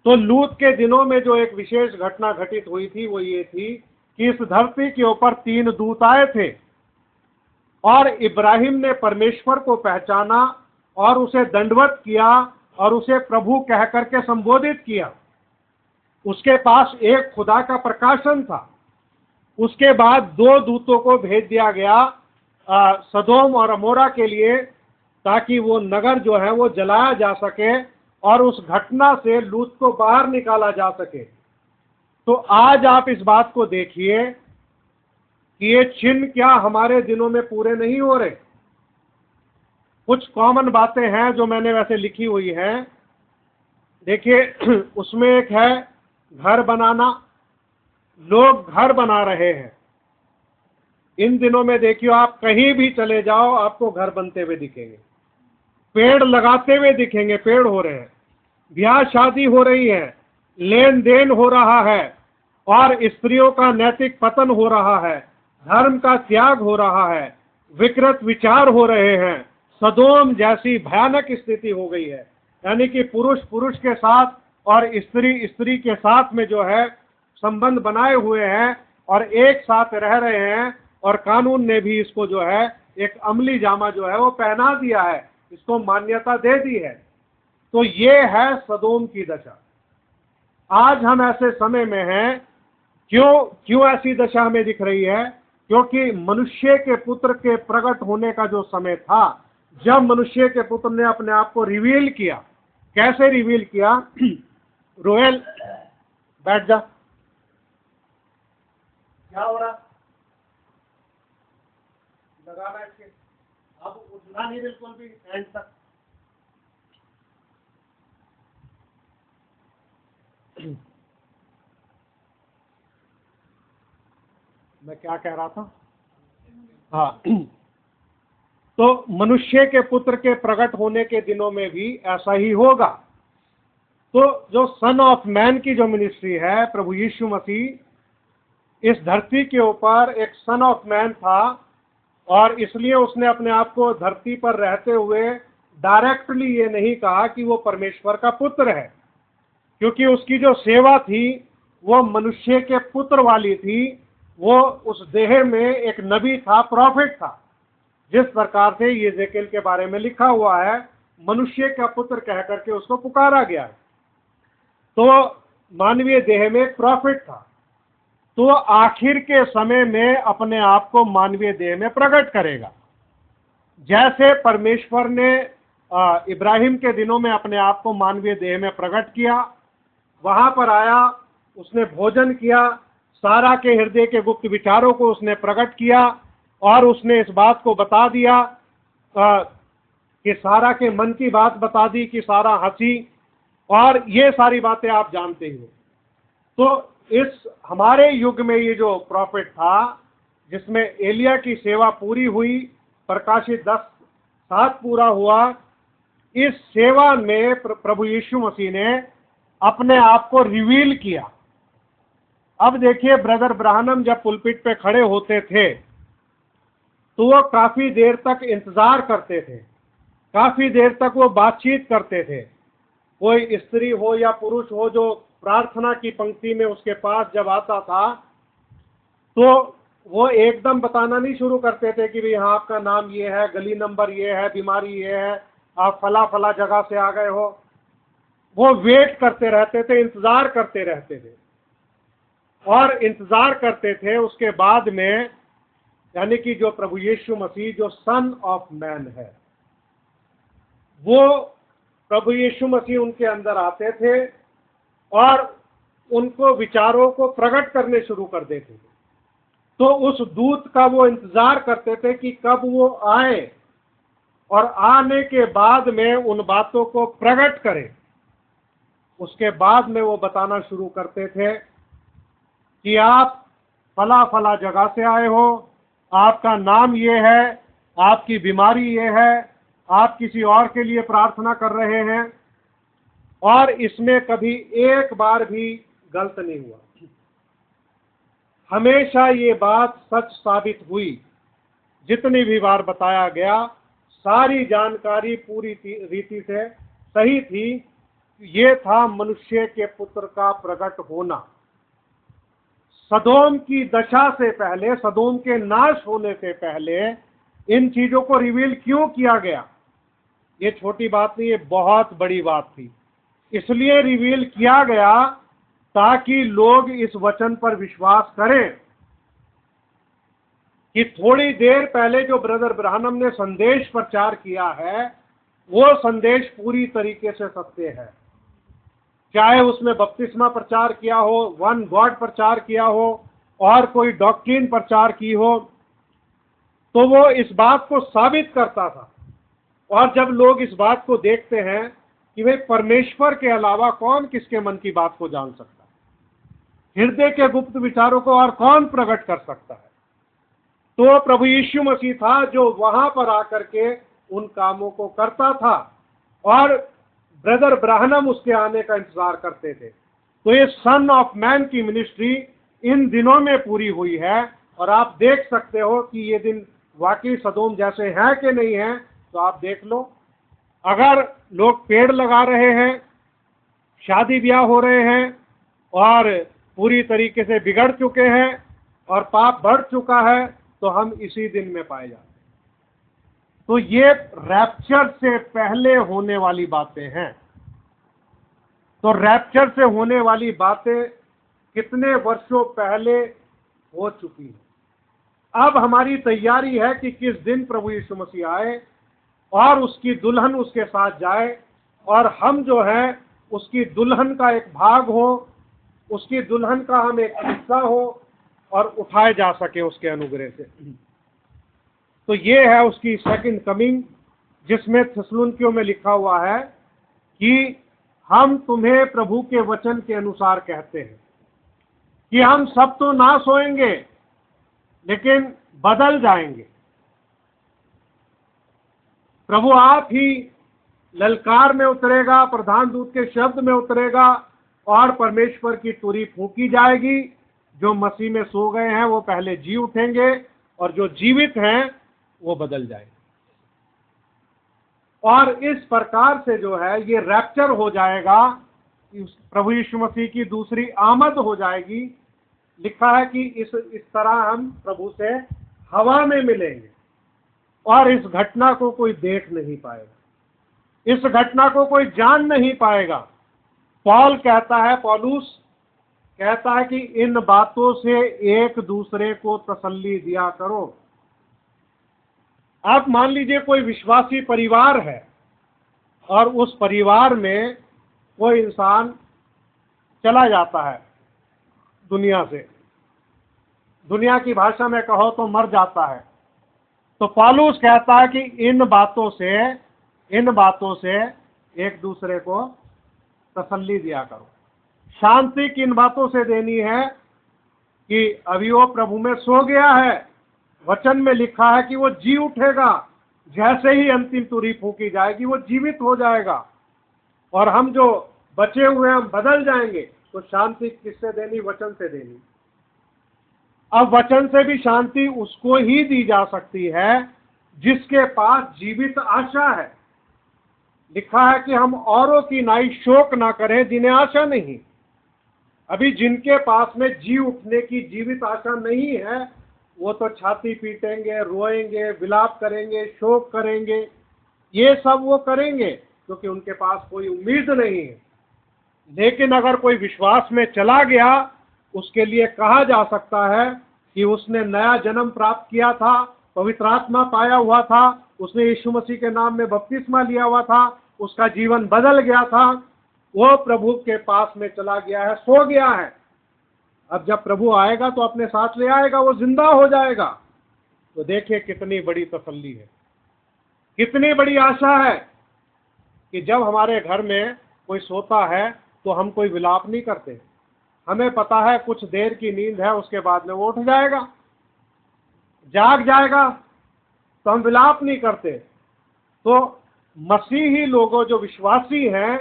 तो लूत के दिनों में जो एक विशेष घटना घटित हुई थी वो ये थी कि इस धरती के ऊपर 3 दूत आए थे और इब्राहिम ने परमेश्वर को पहचाना और उसे दंडवत किया और उसे प्रभु कह करके संबोधित किया। उसके पास एक खुदा का प्रकाशन था। उसके बाद 2 दूतों को भेज दिया गया सदोम और अमोरा के लिए, ताकि वो नगर जो है वो जलाया जा सके और उस घटना से लूत को बाहर निकाला जा सके। तो आज आप इस बात को देखिए कि ये चिन्ह क्या हमारे दिनों में पूरे नहीं हो रहे। कुछ कॉमन बातें हैं जो मैंने वैसे लिखी हुई हैं। देखिए उसमें एक है घर बनाना। लोग घर बना रहे हैं। इन दिनों में देखियो, आप कहीं भी चले जाओ आपको घर बनते हुए दिखेंगे, पेड़ लगाते हुए दिखेंगे, पेड़ हो रहे हैं, ब्याह शादी हो रही है, लेन देन हो रहा है, और स्त्रियों का नैतिक पतन हो रहा है, धर्म का त्याग हो रहा है, विकृत विचार हो रहे हैं, सदोम जैसी भयानक स्थिति हो गई है। यानी कि पुरुष पुरुष के साथ और स्त्री स्त्री के साथ में जो है संबंध बनाए हुए हैं और एक साथ रह रहे हैं, और कानून ने भी इसको जो है एक अमली जामा जो है वो पहना दिया है, इसको मान्यता दे दी है। तो ये है सदोम की दशा। आज हम ऐसे समय में हैं। क्यों ऐसी दशा हमें दिख रही है? क्योंकि मनुष्य के पुत्र के प्रकट होने का जो समय था, जब मनुष्य के पुत्र ने अपने आप को रिवील किया। कैसे रिवील किया? रोहेल बैठ जा। क्या हो रहा? लगाना इसके, अब उठना नहीं बिल्कुल भी एंड तक। मैं क्या कह रहा था? हाँ, तो मनुष्य के पुत्र के प्रकट होने के दिनों में भी ऐसा ही होगा। तो जो सन ऑफ मैन की जो मिनिस्ट्री है, प्रभु यीशु मसीह इस धरती के ऊपर एक सन ऑफ मैन था, और इसलिए उसने अपने आप को धरती पर रहते हुए डायरेक्टली ये नहीं कहा कि वो परमेश्वर का पुत्र है, क्योंकि उसकी जो सेवा थी वो मनुष्य के पुत्र वाली थी। वो उस देह में एक नबी था, प्रॉफिट था, जिस प्रकार से यिर्मयाह के बारे में लिखा हुआ है, मनुष्य का पुत्र कह करके उसको पुकारा गया है। तो मानवीय देह में एक प्रॉफिट था, तो आखिर के समय में अपने आप को मानवीय देह में प्रकट करेगा। जैसे परमेश्वर ने इब्राहिम के दिनों में अपने आप को मानवीय देह में प्रकट किया, वहां पर आया, उसने भोजन किया, सारा के हृदय के गुप्त विचारों को उसने प्रकट किया, और उसने इस बात को बता दिया कि सारा के मन की बात बता दी कि सारा हंसी, और ये सारी बातें आप जानते ही हो। तो इस हमारे युग में ये जो प्रॉफिट था, जिसमें एलिया की सेवा पूरी हुई, प्रकाशित 10:7 पूरा हुआ, इस सेवा में प्रभु यीशु मसीह ने अपने आप को रिवील किया। अब देखिए, ब्रदर ब्राहनम जब पुलपिट पे खड़े होते थे तो वो काफी देर तक इंतजार करते थे, काफी देर तक वो बातचीत करते थे। कोई स्त्री हो या पुरुष हो जो प्रार्थना की पंक्ति में उसके पास जब आता था, तो वो एकदम बताना नहीं शुरू करते थे कि भाई हाँ आपका नाम ये है, गली नंबर ये है, बीमारी ये है, आप फला फला जगह से आ गए हो। वो वेट करते रहते थे, इंतजार करते रहते थे, और इंतजार करते थे। उसके बाद में यानी कि जो प्रभु यीशु मसीह जो सन ऑफ मैन है, वो प्रभु यीशु मसीह उनके अंदर आते थे और उनको विचारों को प्रकट करने शुरू कर देते थे। तो उस दूत का वो इंतजार करते थे कि कब वो आए, और आने के बाद में उन बातों को प्रकट करे। उसके बाद में वो बताना शुरू करते थे कि आप फला फला जगह से आए हो, आपका नाम ये है, आपकी बीमारी ये है, आप किसी और के लिए प्रार्थना कर रहे हैं, और इसमें कभी एक बार भी गलत नहीं हुआ। हमेशा ये बात सच साबित हुई। जितनी भी बार बताया गया, सारी जानकारी पूरी रीति से सही थी। ये था मनुष्य के पुत्र का प्रकट होना। सदोम की दशा से पहले, सदोम के नाश होने से पहले इन चीजों को रिवील क्यों किया गया? ये छोटी बात नहीं, ये बहुत बड़ी बात थी। इसलिए रिवील किया गया ताकि लोग इस वचन पर विश्वास करें कि थोड़ी देर पहले जो ब्रदर ब्राहनम ने संदेश प्रचार किया है, वो संदेश पूरी तरीके से सत्य है। चाहे उसमें बपतिस्मा प्रचार किया हो, वन गॉड प्रचार किया हो और कोई डॉक्ट्रिन प्रचार की हो, तो वो इस बात को साबित करता था। और जब लोग इस बात को देखते हैं कि भाई परमेश्वर के अलावा कौन किसके मन की बात को जान सकता है, हृदय के गुप्त विचारों को और कौन प्रकट कर सकता है, तो प्रभु यीशु मसीह था जो वहां पर आकर के उन कामों को करता था और ब्रदर ब्राहनम उसके आने का इंतजार करते थे। तो ये सन ऑफ मैन की मिनिस्ट्री इन दिनों में पूरी हुई है और आप देख सकते हो कि ये दिन वाकई सदोम जैसे हैं कि नहीं हैं। तो आप देख लो, अगर लोग पेड़ लगा रहे हैं, शादी ब्याह हो रहे हैं और पूरी तरीके से बिगड़ चुके हैं और पाप बढ़ चुका है, तो हम इसी दिन में पाए जाते हैं। तो ये रैप्चर से पहले होने वाली बातें हैं। तो रैप्चर से होने वाली बातें कितने वर्षों पहले हो चुकी हैं। अब हमारी तैयारी है कि किस दिन प्रभु यीशु मसीह आए और उसकी दुल्हन उसके साथ जाए और हम जो है उसकी दुल्हन का एक भाग हो, उसकी दुल्हन का हम एक हिस्सा हो और उठाए जा सके उसके अनुग्रह से। तो ये है उसकी सेकंड कमिंग, जिसमें थिस्सलुनीकियों में लिखा हुआ है कि हम तुम्हें प्रभु के वचन के अनुसार कहते हैं कि हम सब तो ना सोएंगे लेकिन बदल जाएंगे। प्रभु आप ही ललकार में उतरेगा, प्रधान दूत के शब्द में उतरेगा और परमेश्वर की तुरही फूंकी जाएगी। जो मसीह में सो गए हैं वो पहले जी उठेंगे और जो जीवित हैं वो बदल जाएंगे। और इस प्रकार से जो है ये रैप्चर हो जाएगा, प्रभु यीशु मसीह की दूसरी आमद हो जाएगी। लिखा है कि इस तरह हम प्रभु से हवा में मिलेंगे और इस घटना को कोई देख नहीं पाएगा, इस घटना को कोई जान नहीं पाएगा। पौलुस कहता है कि इन बातों से एक दूसरे को तसल्ली दिया करो। आप मान लीजिए कोई विश्वासी परिवार है और उस परिवार में कोई इंसान चला जाता है दुनिया से, दुनिया की भाषा में कहो तो मर जाता है। तो पौलुस कहता है कि इन बातों से एक दूसरे को तसल्ली दिया करो। शांति किन बातों से देनी है कि अभी वो प्रभु में सो गया है, वचन में लिखा है कि वो जी उठेगा, जैसे ही अंतिम तुरही फूंकी जाएगी वो जीवित हो जाएगा और हम जो बचे हुए हम बदल जाएंगे। तो शांति किससे देनी? वचन से देनी। अब वचन से भी शांति उसको ही दी जा सकती है जिसके पास जीवित आशा है। लिखा है कि हम औरों की नाई शोक ना करें जिन्हें आशा नहीं। अभी जिनके पास में जी उठने की जीवित आशा नहीं है वो तो छाती पीटेंगे, रोएंगे, विलाप करेंगे, शोक करेंगे, ये सब वो करेंगे क्योंकि उनके पास कोई उम्मीद नहीं है। लेकिन अगर कोई विश्वास में चला गया, उसके लिए कहा जा सकता है कि उसने नया जन्म प्राप्त किया था, पवित्र आत्मा पाया हुआ था, उसने यीशु मसीह के नाम में बपतिस्मा लिया हुआ था, उसका जीवन बदल गया था, वो प्रभु के पास में चला गया है, सो गया है। अब जब प्रभु आएगा तो अपने साथ ले आएगा, वो जिंदा हो जाएगा। तो देखिए कितनी बड़ी तसल्ली है, कितनी बड़ी आशा है कि जब हमारे घर में कोई सोता है तो हम कोई विलाप नहीं करते। हमें पता है कुछ देर की नींद है, उसके बाद में वो उठ जाएगा, जाग जाएगा, तो हम विलाप नहीं करते। तो मसीही लोगों जो विश्वासी हैं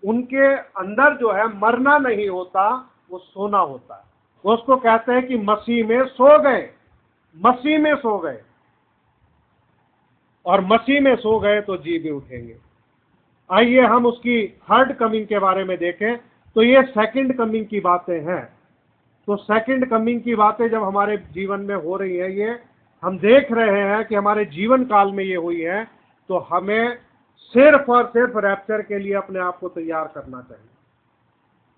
उनके अंदर जो है मरना नहीं होता, वो सोना होता है। वो उसको कहते हैं कि मसीह में सो गए, मसीह में सो गए, और मसीह में सो गए तो जी भी उठेंगे। आइए हम उसकी थर्ड कमिंग के बारे में देखें। तो ये सेकंड कमिंग की बातें हैं। तो सेकंड कमिंग की बातें जब हमारे जीवन में हो रही है, ये हम देख रहे हैं कि हमारे जीवन काल में ये हुई है, तो हमें सिर्फ और सिर्फ रैप्चर के लिए अपने आप को तैयार करना चाहिए।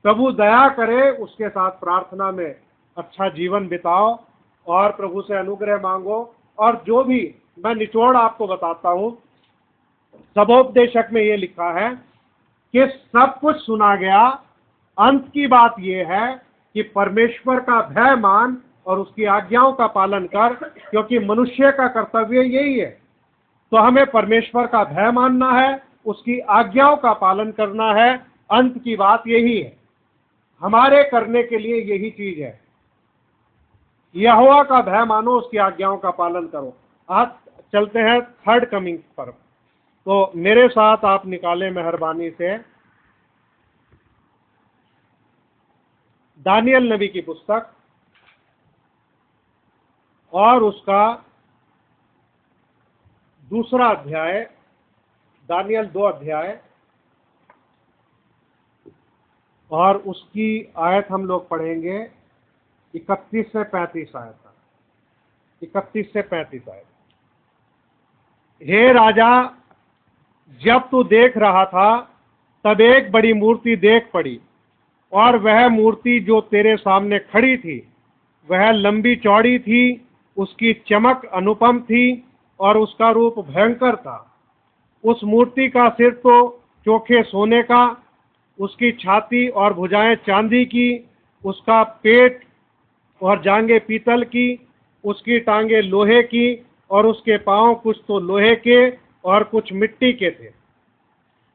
प्रभु दया करे, उसके साथ प्रार्थना में अच्छा जीवन बिताओ और प्रभु से अनुग्रह मांगो। और जो भी मैं निचोड़ आपको बताता हूं, सबोपदेशक में ये लिखा है कि सब कुछ सुना गया अंत की बात यह है कि परमेश्वर का भय मान और उसकी आज्ञाओं का पालन कर, क्योंकि मनुष्य का कर्तव्य यही है। तो हमें परमेश्वर का भय मानना है, उसकी आज्ञाओं का पालन करना है। अंत की बात यही है, हमारे करने के लिए यही चीज है। यहोवा का भय मानो, उसकी आज्ञाओं का पालन करो। आज चलते हैं थर्ड कमिंग पर। तो मेरे साथ आप निकालें मेहरबानी से दानियल नबी की पुस्तक और उसका दूसरा अध्याय, दानियल 2 अध्याय, और उसकी आयत हम लोग पढ़ेंगे 31 से 35 आयत तक। 31 से 35 आयत। हे राजा, जब तू देख रहा था तब एक बड़ी मूर्ति देख पड़ी, और वह मूर्ति जो तेरे सामने खड़ी थी वह लंबी चौड़ी थी, उसकी चमक अनुपम थी और उसका रूप भयंकर था। उस मूर्ति का सिर तो चोखे सोने का, उसकी छाती और भुजाएं चांदी की, उसका पेट और जांघें पीतल की, उसकी टांगें लोहे की और उसके पांव कुछ तो लोहे के और कुछ मिट्टी के थे।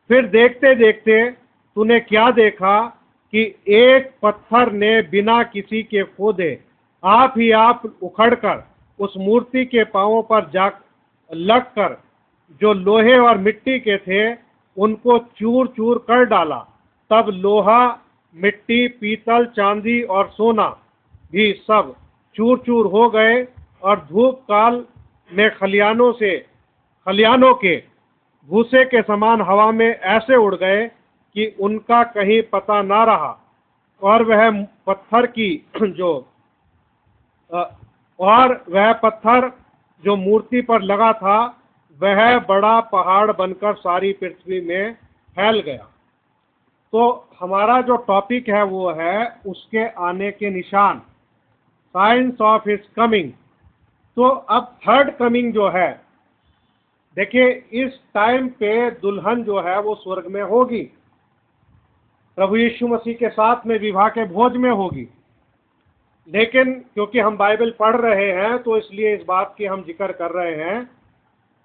फिर देखते देखते तूने क्या देखा कि एक पत्थर ने बिना किसी के खोदे आप ही आप उखड़कर उस मूर्ति के पांवों पर जा लगकर जो लोहे और मिट्टी के थे उनको चूर चूर कर डाला। तब लोहा, मिट्टी, पीतल, चांदी और सोना भी सब चूर चूर हो गए और धूप काल में खलियानों के भूसे के समान हवा में ऐसे उड़ गए कि उनका कहीं पता ना रहा। और वह पत्थर जो मूर्ति पर लगा था वह बड़ा पहाड़ बनकर सारी पृथ्वी में फैल गया। तो हमारा जो टॉपिक है वो है उसके आने के निशान, साइंस ऑफ हिज कमिंग। तो अब थर्ड कमिंग जो है, देखिए इस टाइम पे दुल्हन जो है वो स्वर्ग में होगी, प्रभु यीशु मसीह के साथ में विवाह के भोज में होगी। लेकिन क्योंकि हम बाइबल पढ़ रहे हैं तो इसलिए इस बात की हम जिक्र कर रहे हैं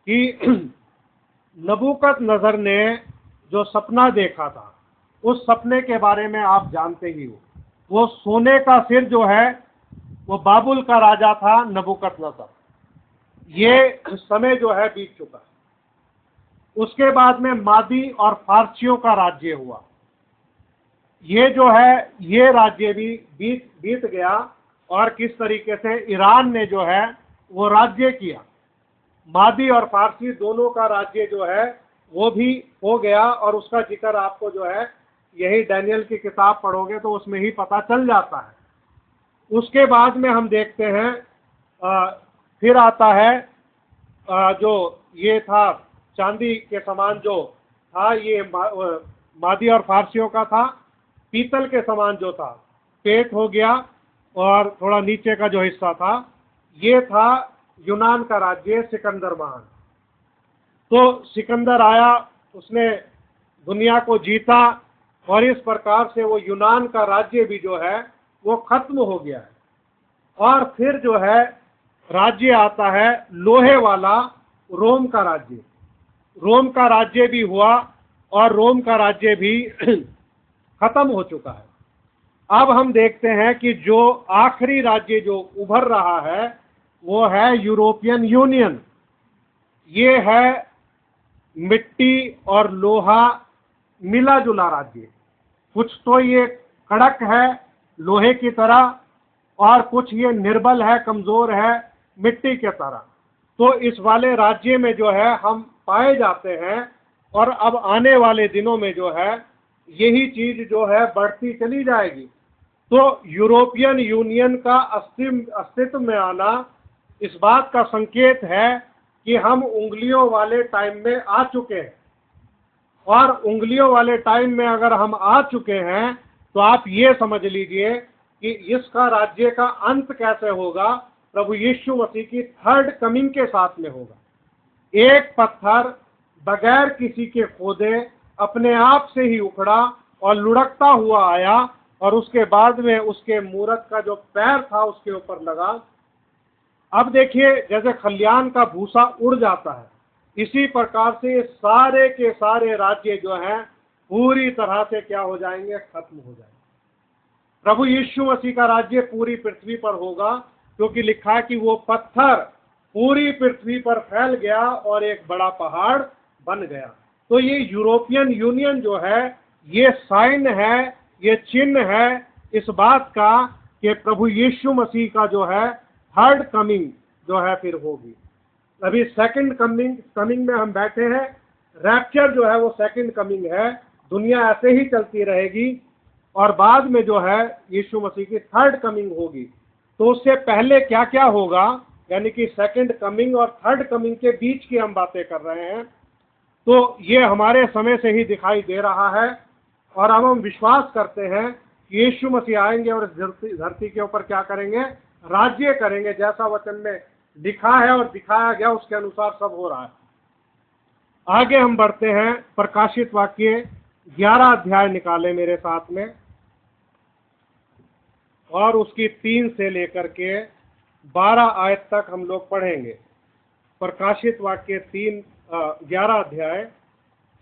कि नबूकदनेस्सर ने जो सपना देखा था उस सपने के बारे में आप जानते ही हो। वो सोने का सिर जो है वो बाबुल का राजा था नबूकदनेस्सर। ये समय जो है बीत चुका है। उसके बाद में मादी और फारसियों का राज्य हुआ। ये जो है ये राज्य भी बीत गया, और किस तरीके से ईरान ने जो है वो राज्य किया। मादी और फारसी दोनों का राज्य जो है वो भी हो गया, और उसका जिक्र आपको जो है यही दानियल की किताब पढ़ोगे तो उसमें ही पता चल जाता है। उसके बाद में हम देखते हैं फिर आता है जो ये था चांदी के समान जो था, ये मादी और फारसियों का था। पीतल के समान जो था पेट हो गया, और थोड़ा नीचे का जो हिस्सा था ये था यूनान का राज्य, सिकंदर महान। तो सिकंदर आया, उसने दुनिया को जीता, और इस प्रकार से वो यूनान का राज्य भी जो है वो खत्म हो गया है। और फिर जो है राज्य आता है लोहे वाला, रोम का राज्य। रोम का राज्य भी हुआ, और रोम का राज्य भी खत्म हो चुका है। अब हम देखते हैं कि जो आखिरी राज्य जो उभर रहा है वो है यूरोपियन यूनियन। ये है मिट्टी और लोहा मिला जुला राज्य। कुछ तो ये कड़क है लोहे की तरह, और कुछ ये निर्बल है, कमजोर है मिट्टी के तरह। तो इस वाले राज्य में जो है हम पाए जाते हैं, और अब आने वाले दिनों में जो है यही चीज जो है बढ़ती चली जाएगी। तो यूरोपियन यूनियन का अस्तित्व में आना इस बात का संकेत है कि हम उंगलियों वाले टाइम में आ चुके हैं। और उंगलियों वाले टाइम में अगर हम आ चुके हैं तो आप ये समझ लीजिए कि इसका राज्य का अंत कैसे होगा, प्रभु यीशु मसीह की थर्ड कमिंग के साथ में होगा। एक पत्थर बगैर किसी के खोदे अपने आप से ही उखड़ा और लुढ़कता हुआ आया और उसके बाद में उसके मूरत का जो पैर था उसके ऊपर लगा। अब देखिए, जैसे खलियान का भूसा उड़ जाता है, इसी प्रकार से ये सारे के सारे राज्य जो हैं पूरी तरह से क्या हो जाएंगे, खत्म हो जाएंगे। प्रभु यीशु मसीह का राज्य पूरी पृथ्वी पर होगा, क्योंकि लिखा है कि वो पत्थर पूरी पृथ्वी पर फैल गया और एक बड़ा पहाड़ बन गया। तो ये यूरोपियन यूनियन जो है, ये साइन है, ये चिन्ह है इस बात का कि प्रभु यीशु मसीह का जो है थर्ड कमिंग जो है फिर होगी। अभी सेकंड कमिंग में हम बैठे हैं। रैप्चर जो है वो सेकंड कमिंग है, दुनिया ऐसे ही चलती रहेगी और बाद में जो है यीशु मसीह की थर्ड कमिंग होगी। तो उससे पहले क्या क्या होगा, यानी कि सेकंड कमिंग और थर्ड कमिंग के बीच की हम बातें कर रहे हैं। तो ये हमारे समय से ही दिखाई दे रहा है और अब हम विश्वास करते हैं कि यीशु मसीह आएंगे और इस धरती के ऊपर क्या करेंगे, राज्य करेंगे। जैसा वचन में लिखा है और दिखाया गया उसके अनुसार सब हो रहा है। आगे हम बढ़ते हैं, प्रकाशित वाक्य 11 अध्याय निकाले मेरे साथ में और उसकी 3 से लेकर के 12 आयत तक हम लोग पढ़ेंगे। प्रकाशित वाक्य 11 अध्याय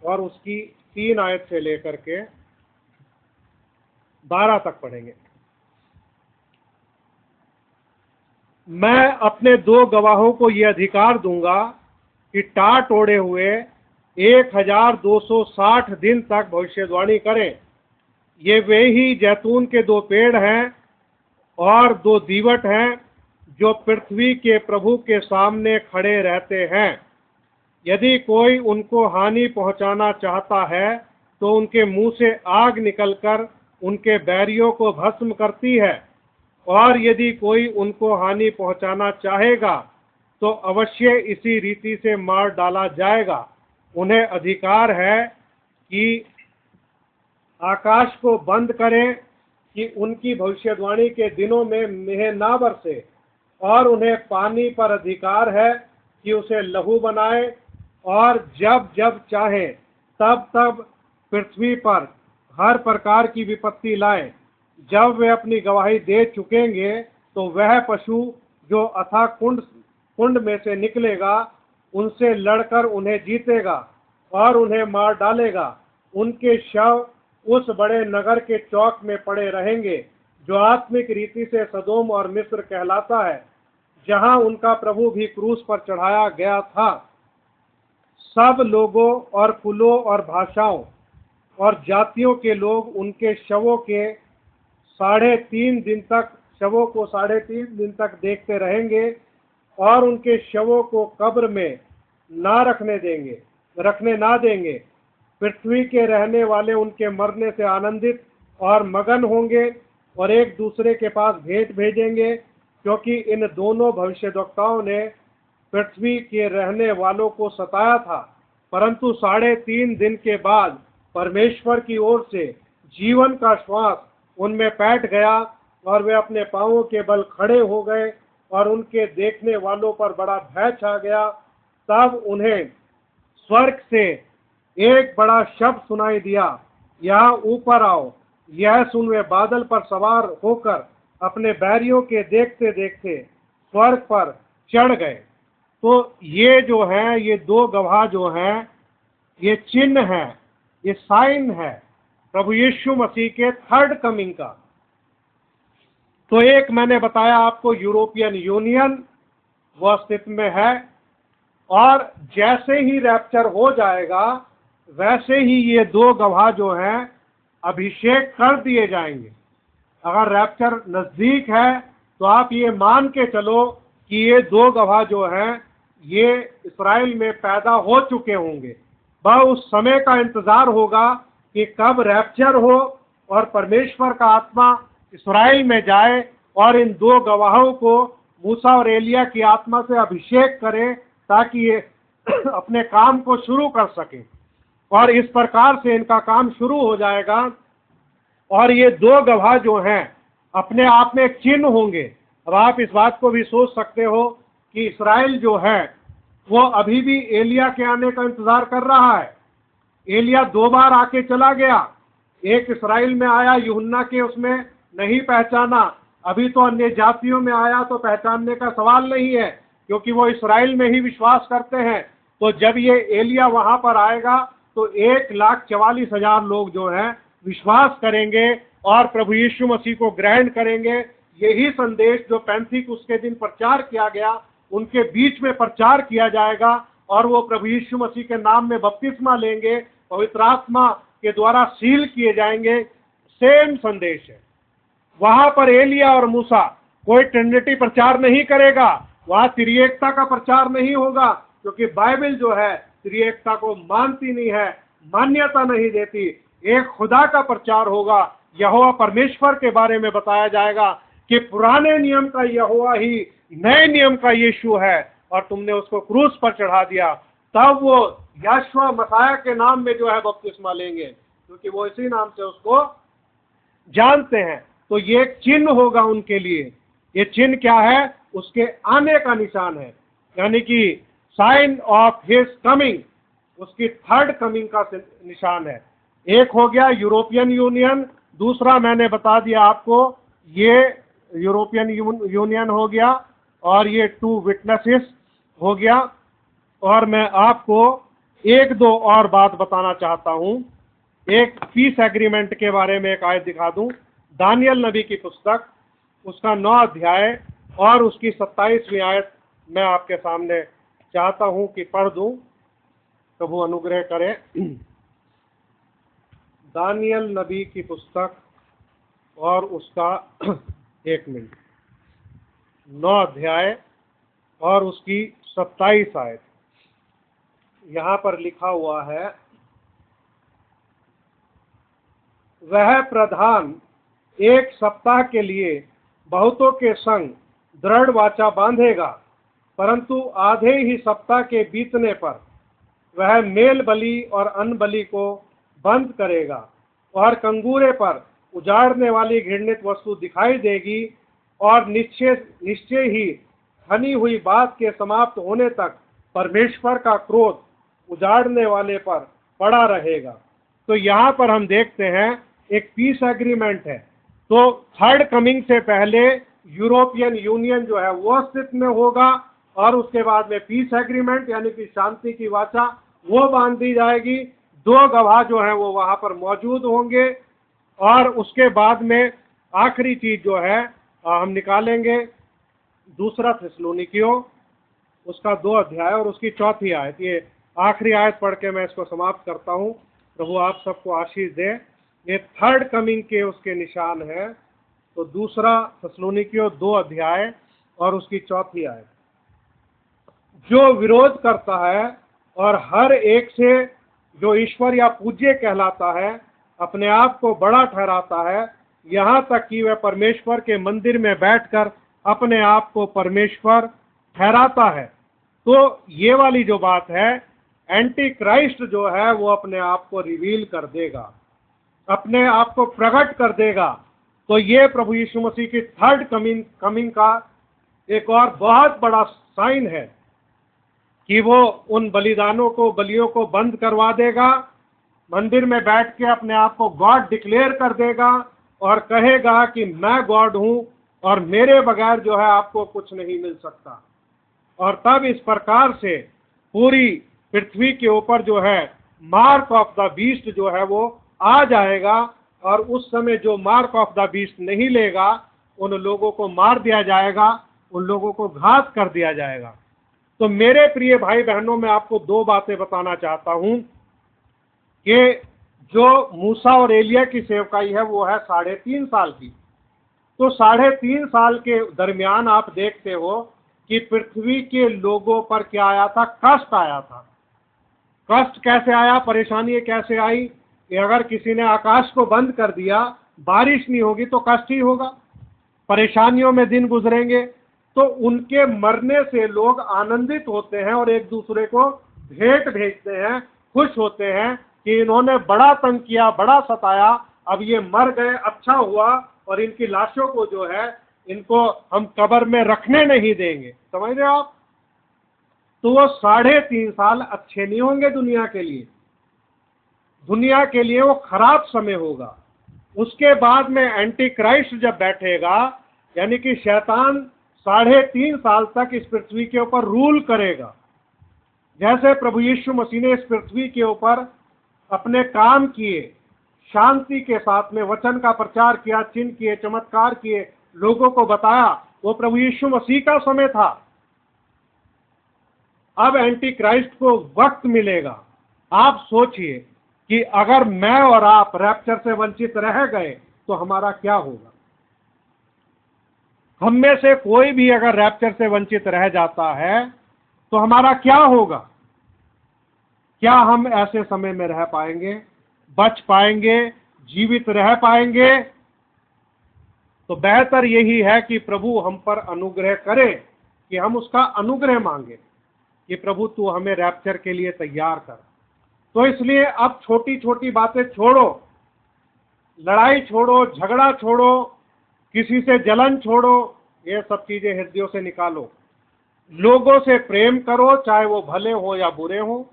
और उसकी 3 आयत से लेकर के 12 तक पढ़ेंगे। मैं अपने 2 गवाहों को ये अधिकार दूंगा कि टाट ओढ़े हुए 1260 दिन तक भविष्यवाणी करें। ये वे ही जैतून के 2 पेड़ हैं और 2 दीवट हैं जो पृथ्वी के प्रभु के सामने खड़े रहते हैं। यदि कोई उनको हानि पहुंचाना चाहता है तो उनके मुंह से आग निकलकर उनके बैरियों को भस्म करती है, और यदि कोई उनको हानि पहुंचाना चाहेगा तो अवश्य इसी रीति से मार डाला जाएगा। उन्हें अधिकार है कि आकाश को बंद करें कि उनकी भविष्यवाणी के दिनों में मेह ना बरसे, और उन्हें पानी पर अधिकार है कि उसे लहू बनाए, और जब जब चाहे तब तब पृथ्वी पर हर प्रकार की विपत्ति लाए। जब वे अपनी गवाही दे चुकेंगे तो वह पशु जो अथाह कुंड में से निकलेगा उनसे लड़कर उन्हें जीतेगा और उन्हें मार डालेगा। उनके शव उस बड़े नगर के चौक में पड़े रहेंगे जो आत्मिक रीति से सदोम और मिस्र कहलाता है, जहां उनका प्रभु भी क्रूस पर चढ़ाया गया था। सब लोगों और कुलों और भाषाओं और जातियों के लोग उनके शवों को 3.5 दिन तक देखते रहेंगे और उनके शवों को कब्र में रखने ना देंगे। पृथ्वी के रहने वाले उनके मरने से आनंदित और मगन होंगे और एक दूसरे के पास भेंट भेजेंगे, क्योंकि इन दोनों भविष्यद्वक्ताओं ने पृथ्वी के रहने वालों को सताया था। परंतु 3.5 दिन के बाद परमेश्वर की ओर से जीवन का श्वास उनमें बैठ गया और वे अपने पांवों के बल खड़े हो गए और उनके देखने वालों पर बड़ा भय छा गया। तब उन्हें स्वर्ग से एक बड़ा शब्द सुनाई दिया, यहाँ ऊपर आओ। यह सुन वे बादल पर सवार होकर अपने बैरियों के देखते देखते स्वर्ग पर चढ़ गए। तो ये जो है, ये 2 गवाह जो हैं, ये चिन्ह है, ये साइन है प्रभु यीशु मसीह के थर्ड कमिंग का। तो एक मैंने बताया आपको, यूरोपियन यूनियन वो अस्तित्व में है, और जैसे ही रैप्चर हो जाएगा वैसे ही ये 2 गवाह जो हैं अभिषेक कर दिए जाएंगे। अगर रैप्चर नजदीक है तो आप ये मान के चलो कि ये 2 गवाह जो हैं ये इस्राएल में पैदा हो चुके होंगे। वह उस समय का इंतजार होगा कि कब रैप्चर हो और परमेश्वर का आत्मा इस्राएल में जाए और इन 2 गवाहों को मूसा और एलिया की आत्मा से अभिषेक करे, ताकि ये अपने काम को शुरू कर सके। और इस प्रकार से इनका काम शुरू हो जाएगा और ये 2 गवाह जो हैं अपने आप में एक चिन्ह होंगे। अब आप इस बात को भी सोच सकते हो कि इस्राएल जो है वो अभी भी एलिया के आने का इंतजार कर रहा है। एलिया 2 बार आके चला गया, एक इस्राएल में आया, यूहन्ना के उसमें नहीं पहचाना, अभी तो अन्य जातियों में आया तो पहचानने का सवाल नहीं है, क्योंकि वो इस्राएल में ही विश्वास करते हैं। तो जब ये एलिया वहां पर आएगा तो 1,44,000 लोग जो हैं विश्वास करेंगे और प्रभु यीशु मसीह को ग्रहण करेंगे। यही संदेश जो पेंथिकुस्त के दिन प्रचार किया गया, उनके बीच में प्रचार किया जाएगा और वो प्रभु यीशु मसीह के नाम में बपतिस्मा लेंगे, पवित्र आत्मा के द्वारा सील किए जाएंगे। सेम संदेश है। वहां पर एलिया और मूसा कोई ट्रिनिटी प्रचार नहीं करेगा, वहां त्रिएकता का प्रचार नहीं होगा, क्योंकि बाइबल जो है त्रिएकता को मानती नहीं है, मान्यता नहीं देती। एक खुदा का प्रचार होगा। यहोवा परमेश्वर के बारे में बताया जाएगा कि पुराने नियम का यहोवा ही नए नियम का यीशु है और तुमने उसको क्रूस पर चढ़ा दिया। तब वो यहोवा मसीह के नाम में जो है बपतिस्मा लेंगे, क्योंकि वो इसी नाम से उसको जानते हैं। तो ये एक चिन्ह होगा उनके लिए। ये चिन्ह क्या है? उसके आने का निशान है, यानी कि साइन ऑफ हिज कमिंग, उसकी थर्ड कमिंग का निशान है। एक हो गया यूरोपियन यूनियन, दूसरा मैंने बता दिया आपको ये यूरोपियन यूनियन हो गया और ये 2 विटनेसेस हो गया। और मैं आपको एक दो और बात बताना चाहता हूं। एक पीस एग्रीमेंट के बारे में एक आयत दिखा दूं। दानियल नबी की पुस्तक, उसका 9 अध्याय और उसकी 27वीं आयत मैं आपके सामने चाहता हूं कि पढ़ दूं। प्रभु अनुग्रह करे। दानियल नबी की पुस्तक और उसका 1 मिनट, 9 अध्याय और उसकी 27 आयत। यहां पर लिखा हुआ है, वह प्रधान 1 सप्ताह के लिए बहुतों के संग दृढ़ वाचा बांधेगा, परंतु आधे ही सप्ताह के बीतने पर वह मेल बलि और अन्न बलि को बंद करेगा और कंगूरे पर उजाड़ने वाली घृणित वस्तु दिखाई देगी और निश्चय ही हनी हुई बात के समाप्त होने तक परमेश्वर का क्रोध उजाड़ने वाले पर पड़ा रहेगा। तो यहाँ पर हम देखते हैं एक पीस एग्रीमेंट है। तो थर्ड कमिंग से पहले यूरोपियन यूनियन जो है वो अस्तित्व में होगा और उसके बाद में पीस एग्रीमेंट यानी कि शांति की वाचा वो बांध दी जाएगी। 2 गवाह जो है वो वहां पर मौजूद होंगे और उसके बाद में आखिरी चीज जो है हम निकालेंगे दूसरा थिस्सलुनीकियों, उसका 2 अध्याय और उसकी 4थी आयत। ये आखिरी आयत पढ़ के मैं इसको समाप्त करता हूँ। प्रभु आप सबको आशीष दे। ये थर्ड कमिंग के उसके निशान है। तो दूसरा थिस्सलुनीकियों 2 अध्याय और उसकी 4थी आयत। जो विरोध करता है और हर एक से जो ईश्वर या पूज्य कहलाता है अपने आप को बड़ा ठहराता है, यहाँ तक कि वह परमेश्वर के मंदिर में बैठकर अपने आप को परमेश्वर ठहराता है। तो ये वाली जो बात है, एंटी क्राइस्ट जो है वो अपने आप को रिवील कर देगा, अपने आप को प्रकट कर देगा। तो ये प्रभु यीशु मसीह की थर्ड कमिंग का एक और बहुत बड़ा साइन है कि वो उन बलियों को बंद करवा देगा, मंदिर में बैठ के अपने आप को गॉड डिक्लेयर कर देगा और कहेगा कि मैं गॉड हूं और मेरे बगैर जो है आपको कुछ नहीं मिल सकता। और तब इस प्रकार से पूरी पृथ्वी के ऊपर जो है मार्क ऑफ द बीस्ट जो है वो आ जाएगा और उस समय जो मार्क ऑफ द बीस्ट नहीं लेगा उन लोगों को मार दिया जाएगा, उन लोगों को घात कर दिया जाएगा। तो मेरे प्रिय भाई बहनों, मैं आपको 2 बातें बताना चाहता हूं कि जो मूसा और एलिया की सेवकाई है वो है 3.5 साल की। तो 3.5 साल के दरमियान आप देखते हो कि पृथ्वी के लोगों पर क्या आया था? कष्ट आया था। कष्ट कैसे आया? परेशानी कैसे आई कि अगर किसी ने आकाश को बंद कर दिया, बारिश नहीं होगी तो कष्ट ही होगा, परेशानियों में दिन गुजरेंगे। तो उनके मरने से लोग आनंदित होते हैं और एक दूसरे को भेंट भेजते हैं, खुश होते हैं कि इन्होंने बड़ा तंग किया, बड़ा सताया, अब ये मर गए, अच्छा हुआ और इनकी लाशों को जो है इनको हम कब्र में रखने नहीं देंगे। समझ रहे हो आप? तो वो 3.5 साल अच्छे नहीं होंगे दुनिया के लिए। दुनिया के लिए वो खराब समय होगा। उसके बाद में एंटी क्राइस्ट जब बैठेगा, यानी कि शैतान 3.5 साल तक इस पृथ्वी के ऊपर रूल करेगा। जैसे प्रभु यीशु मसीह ने इस पृथ्वी के ऊपर अपने काम किए, शांति के साथ में वचन का प्रचार किया, चिन्ह किए, चमत्कार किए, लोगों को बताया, वो प्रभु यीशु मसीह का समय था। अब एंटी क्राइस्ट को वक्त मिलेगा। आप सोचिए कि अगर मैं और आप रैप्चर से वंचित रह गए तो हमारा क्या होगा। हम में से कोई भी अगर रैप्चर से वंचित रह जाता है तो हमारा क्या होगा। क्या हम ऐसे समय में रह पाएंगे, बच पाएंगे, जीवित रह पाएंगे? तो बेहतर यही है कि प्रभु हम पर अनुग्रह करे, कि हम उसका अनुग्रह मांगे कि प्रभु तू हमें रैप्चर के लिए तैयार कर। तो इसलिए अब छोटी छोटी बातें छोड़ो, लड़ाई छोड़ो, झगड़ा छोड़ो, किसी से जलन छोड़ो, ये सब चीजें हृदयों से निकालो। लोगों से प्रेम करो, चाहे वो भले हो या बुरे हो,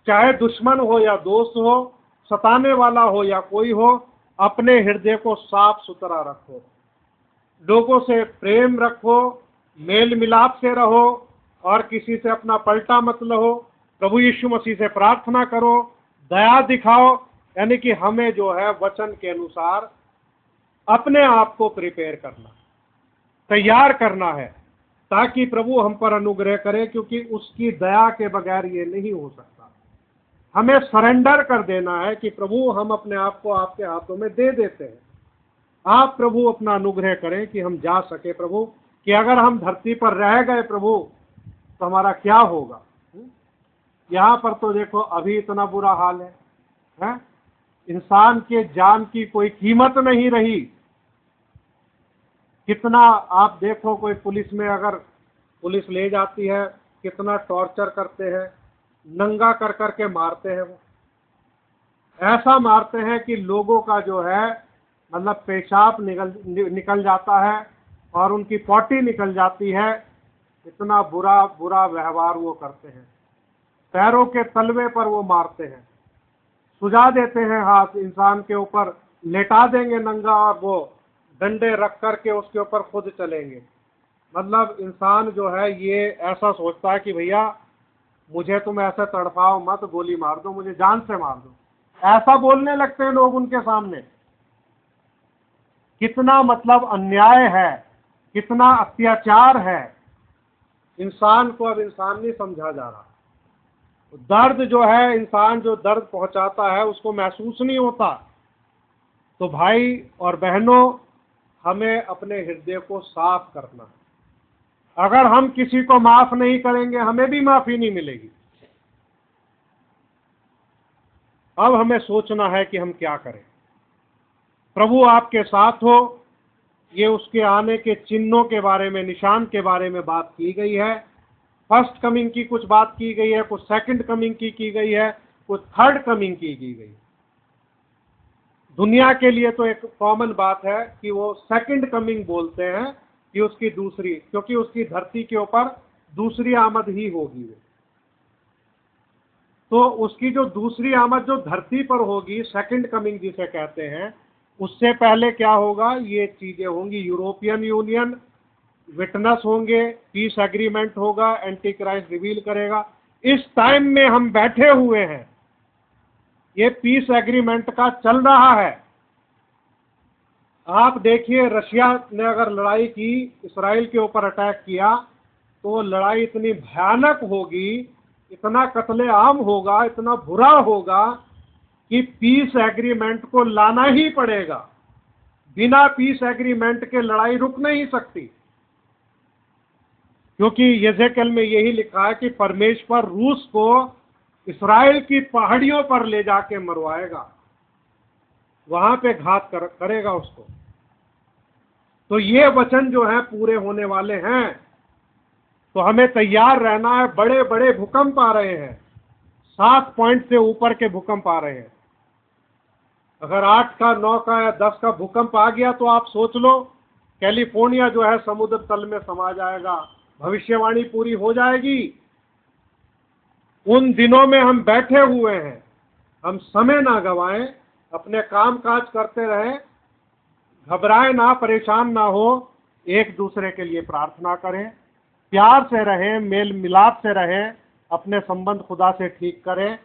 चाहे दुश्मन हो या दोस्त हो, सताने वाला हो या कोई हो, अपने हृदय को साफ सुथरा रखो, लोगों से प्रेम रखो, मेल मिलाप से रहो और किसी से अपना पलटा मत लो। प्रभु यीशु मसीह से प्रार्थना करो, दया दिखाओ, यानी कि हमें जो है वचन के अनुसार अपने आप को प्रिपेयर करना, तैयार करना है, ताकि प्रभु हम पर अनुग्रह करे, क्योंकि उसकी दया के बगैर ये नहीं हो सकता। हमें सरेंडर कर देना है कि प्रभु हम अपने आप को आपके हाथों में दे देते हैं। आप प्रभु अपना अनुग्रह करें कि हम जा सके प्रभु, कि अगर हम धरती पर रह गए प्रभु तो हमारा क्या होगा। यहाँ पर तो देखो अभी इतना बुरा हाल है? इंसान के जान की कोई कीमत नहीं रही। कितना आप देखो, कोई पुलिस में अगर पुलिस ले जाती है, कितना टॉर्चर करते हैं, नंगा कर करके मारते हैं। वो ऐसा मारते हैं कि लोगों का जो है मतलब पेशाब निकल जाता है और उनकी पॉटी निकल जाती है। इतना बुरा बुरा व्यवहार वो करते हैं। पैरों के तलवे पर वो मारते हैं, सुझा देते हैं हाथ इंसान के ऊपर, लेटा देंगे नंगा और वो डंडे रख करके उसके ऊपर खुद चलेंगे। मतलब इंसान जो है ये ऐसा सोचता है कि भैया मुझे तुम ऐसे तड़पाओ मत, गोली मार दो, मुझे जान से मार दो। ऐसा बोलने लगते हैं लोग उनके सामने। कितना मतलब अन्याय है, कितना अत्याचार है। इंसान को अब इंसान नहीं समझा जा रहा। दर्द जो है, इंसान जो दर्द पहुंचाता है उसको महसूस नहीं होता। तो भाई और बहनों, हमें अपने हृदय को साफ करना है। अगर हम किसी को माफ नहीं करेंगे हमें भी माफी नहीं मिलेगी। अब हमें सोचना है कि हम क्या करें। प्रभु आपके साथ हो, ये उसके आने के चिन्हों के बारे में, निशान के बारे में बात की गई है। फर्स्ट कमिंग की कुछ बात की गई है, कुछ सेकंड कमिंग की गई है, कुछ थर्ड कमिंग की गई। दुनिया के लिए तो एक कॉमन बात है कि वो सेकंड कमिंग बोलते हैं, कि उसकी दूसरी, क्योंकि उसकी धरती के ऊपर दूसरी आमद ही होगी। तो उसकी जो दूसरी आमद जो धरती पर होगी, सेकंड कमिंग जिसे कहते हैं, उससे पहले क्या होगा, ये चीजें होंगी। यूरोपियन यूनियन विटनेस होंगे, पीस एग्रीमेंट होगा, एंटी क्राइस्ट रिवील करेगा। इस टाइम में हम बैठे हुए हैं, ये पीस एग्रीमेंट का चल रहा है। आप देखिए, रशिया ने अगर लड़ाई की, इसराइल के ऊपर अटैक किया, तो लड़ाई इतनी भयानक होगी, इतना कत्लेआम होगा, इतना बुरा होगा कि पीस एग्रीमेंट को लाना ही पड़ेगा। बिना पीस एग्रीमेंट के लड़ाई रुक नहीं सकती, क्योंकि यहेजकेल में यही लिखा है कि परमेश्वर रूस को इसराइल की पहाड़ियों पर ले जाके मरवाएगा, वहां पे घात करेगा उसको। तो ये वचन जो है पूरे होने वाले हैं। तो हमें तैयार रहना है। बड़े बड़े भूकंप आ रहे हैं, 7 पॉइंट से ऊपर के भूकंप आ रहे हैं। अगर 8 का, 9 का या 10 का भूकंप आ गया तो आप सोच लो, कैलिफोर्निया जो है समुद्र तल में समा जाएगा। भविष्यवाणी पूरी हो जाएगी। उन दिनों में हम बैठे हुए हैं। हम समय ना गंवाएं, अपने काम काज करते रहें, घबराए ना, परेशान ना हो, एक दूसरे के लिए प्रार्थना करें, प्यार से रहें, मेल मिलाप से रहें, अपने संबंध खुदा से ठीक करें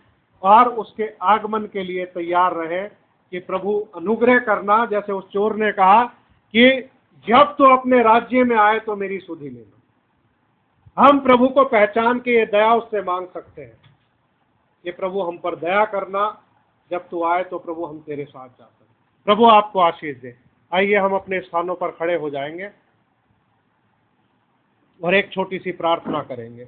और उसके आगमन के लिए तैयार रहें कि प्रभु अनुग्रह करना, जैसे उस चोर ने कहा कि जब तो अपने राज्य में आए तो मेरी सुधि लेना। हम प्रभु को पहचान के ये दया उससे मांग सकते हैं कि प्रभु हम पर दया करना, जब तू आए तो प्रभु हम तेरे साथ जा सकते। प्रभु आपको आशीष दे। आइए हम अपने स्थानों पर खड़े हो जाएंगे और एक छोटी सी प्रार्थना करेंगे।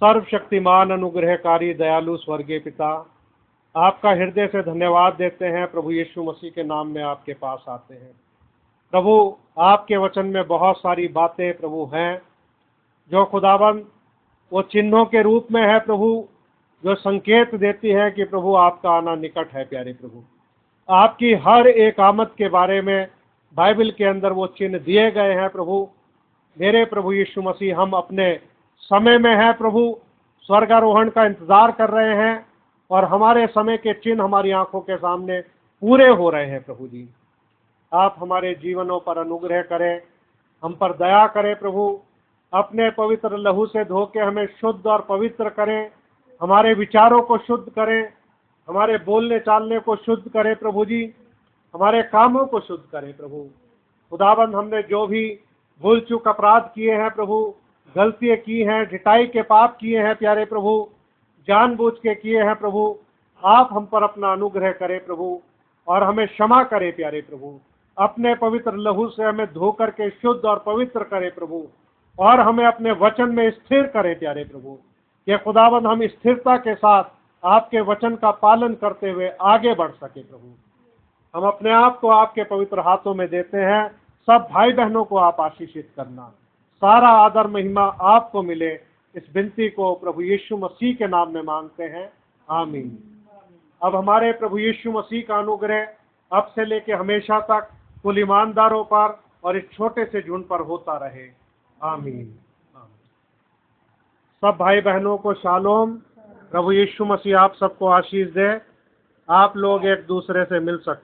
सर्वशक्तिमान अनुग्रहकारी दयालु स्वर्गीय पिता, आपका हृदय से धन्यवाद देते हैं। प्रभु यीशु मसीह के नाम में आपके पास आते हैं। प्रभु, आपके वचन में बहुत सारी बातें प्रभु हैं जो खुदाबंद वो चिन्हों के रूप में है प्रभु, जो संकेत देती है कि प्रभु आपका आना निकट है। प्यारे प्रभु, आपकी हर एक आमद के बारे में बाइबल के अंदर वो चिन्ह दिए गए हैं। प्रभु, मेरे प्रभु यीशु मसीह, हम अपने समय में हैं प्रभु, स्वर्गारोहण का इंतजार कर रहे हैं और हमारे समय के चिन्ह हमारी आंखों के सामने पूरे हो रहे हैं। प्रभु जी, आप हमारे जीवनों पर अनुग्रह करें, हम पर दया करें प्रभु, अपने पवित्र लहू से धो के हमें शुद्ध और पवित्र करें, हमारे विचारों को शुद्ध करें, हमारे बोलने चालने को शुद्ध करें प्रभु जी, हमारे कामों को शुद्ध करें प्रभु। खुदाबंद, हमने जो भी भूल चूक अपराध किए हैं प्रभु, गलतियाँ की हैं, ढिठाई के पाप किए हैं प्यारे प्रभु, जानबूझ के किए हैं प्रभु, आप हम पर अपना अनुग्रह करें प्रभु और हमें क्षमा करें प्यारे प्रभु। अपने पवित्र लहू से हमें धो करके शुद्ध और पवित्र करें प्रभु और हमें अपने वचन में स्थिर करें प्यारे प्रभु। ये खुदाबंद, हम स्थिरता के साथ आपके वचन का पालन करते हुए आगे बढ़ सके प्रभु। हम अपने आप को आपके पवित्र हाथों में देते हैं। सब भाई बहनों को आप आशीषित करना, सारा आदर महिमा आपको मिले। इस विनती को प्रभु यीशु मसीह के नाम में मांगते हैं, आमीन। अब हमारे प्रभु यीशु मसीह का अनुग्रह अब से लेके हमेशा तक कुल ईमानदारों पर और इस छोटे से झुंड पर होता रहे, आमीन। सब भाई बहनों को शालोम। प्रभु यीशु मसीह आप सबको आशीष दे। आप लोग एक दूसरे से मिल सकते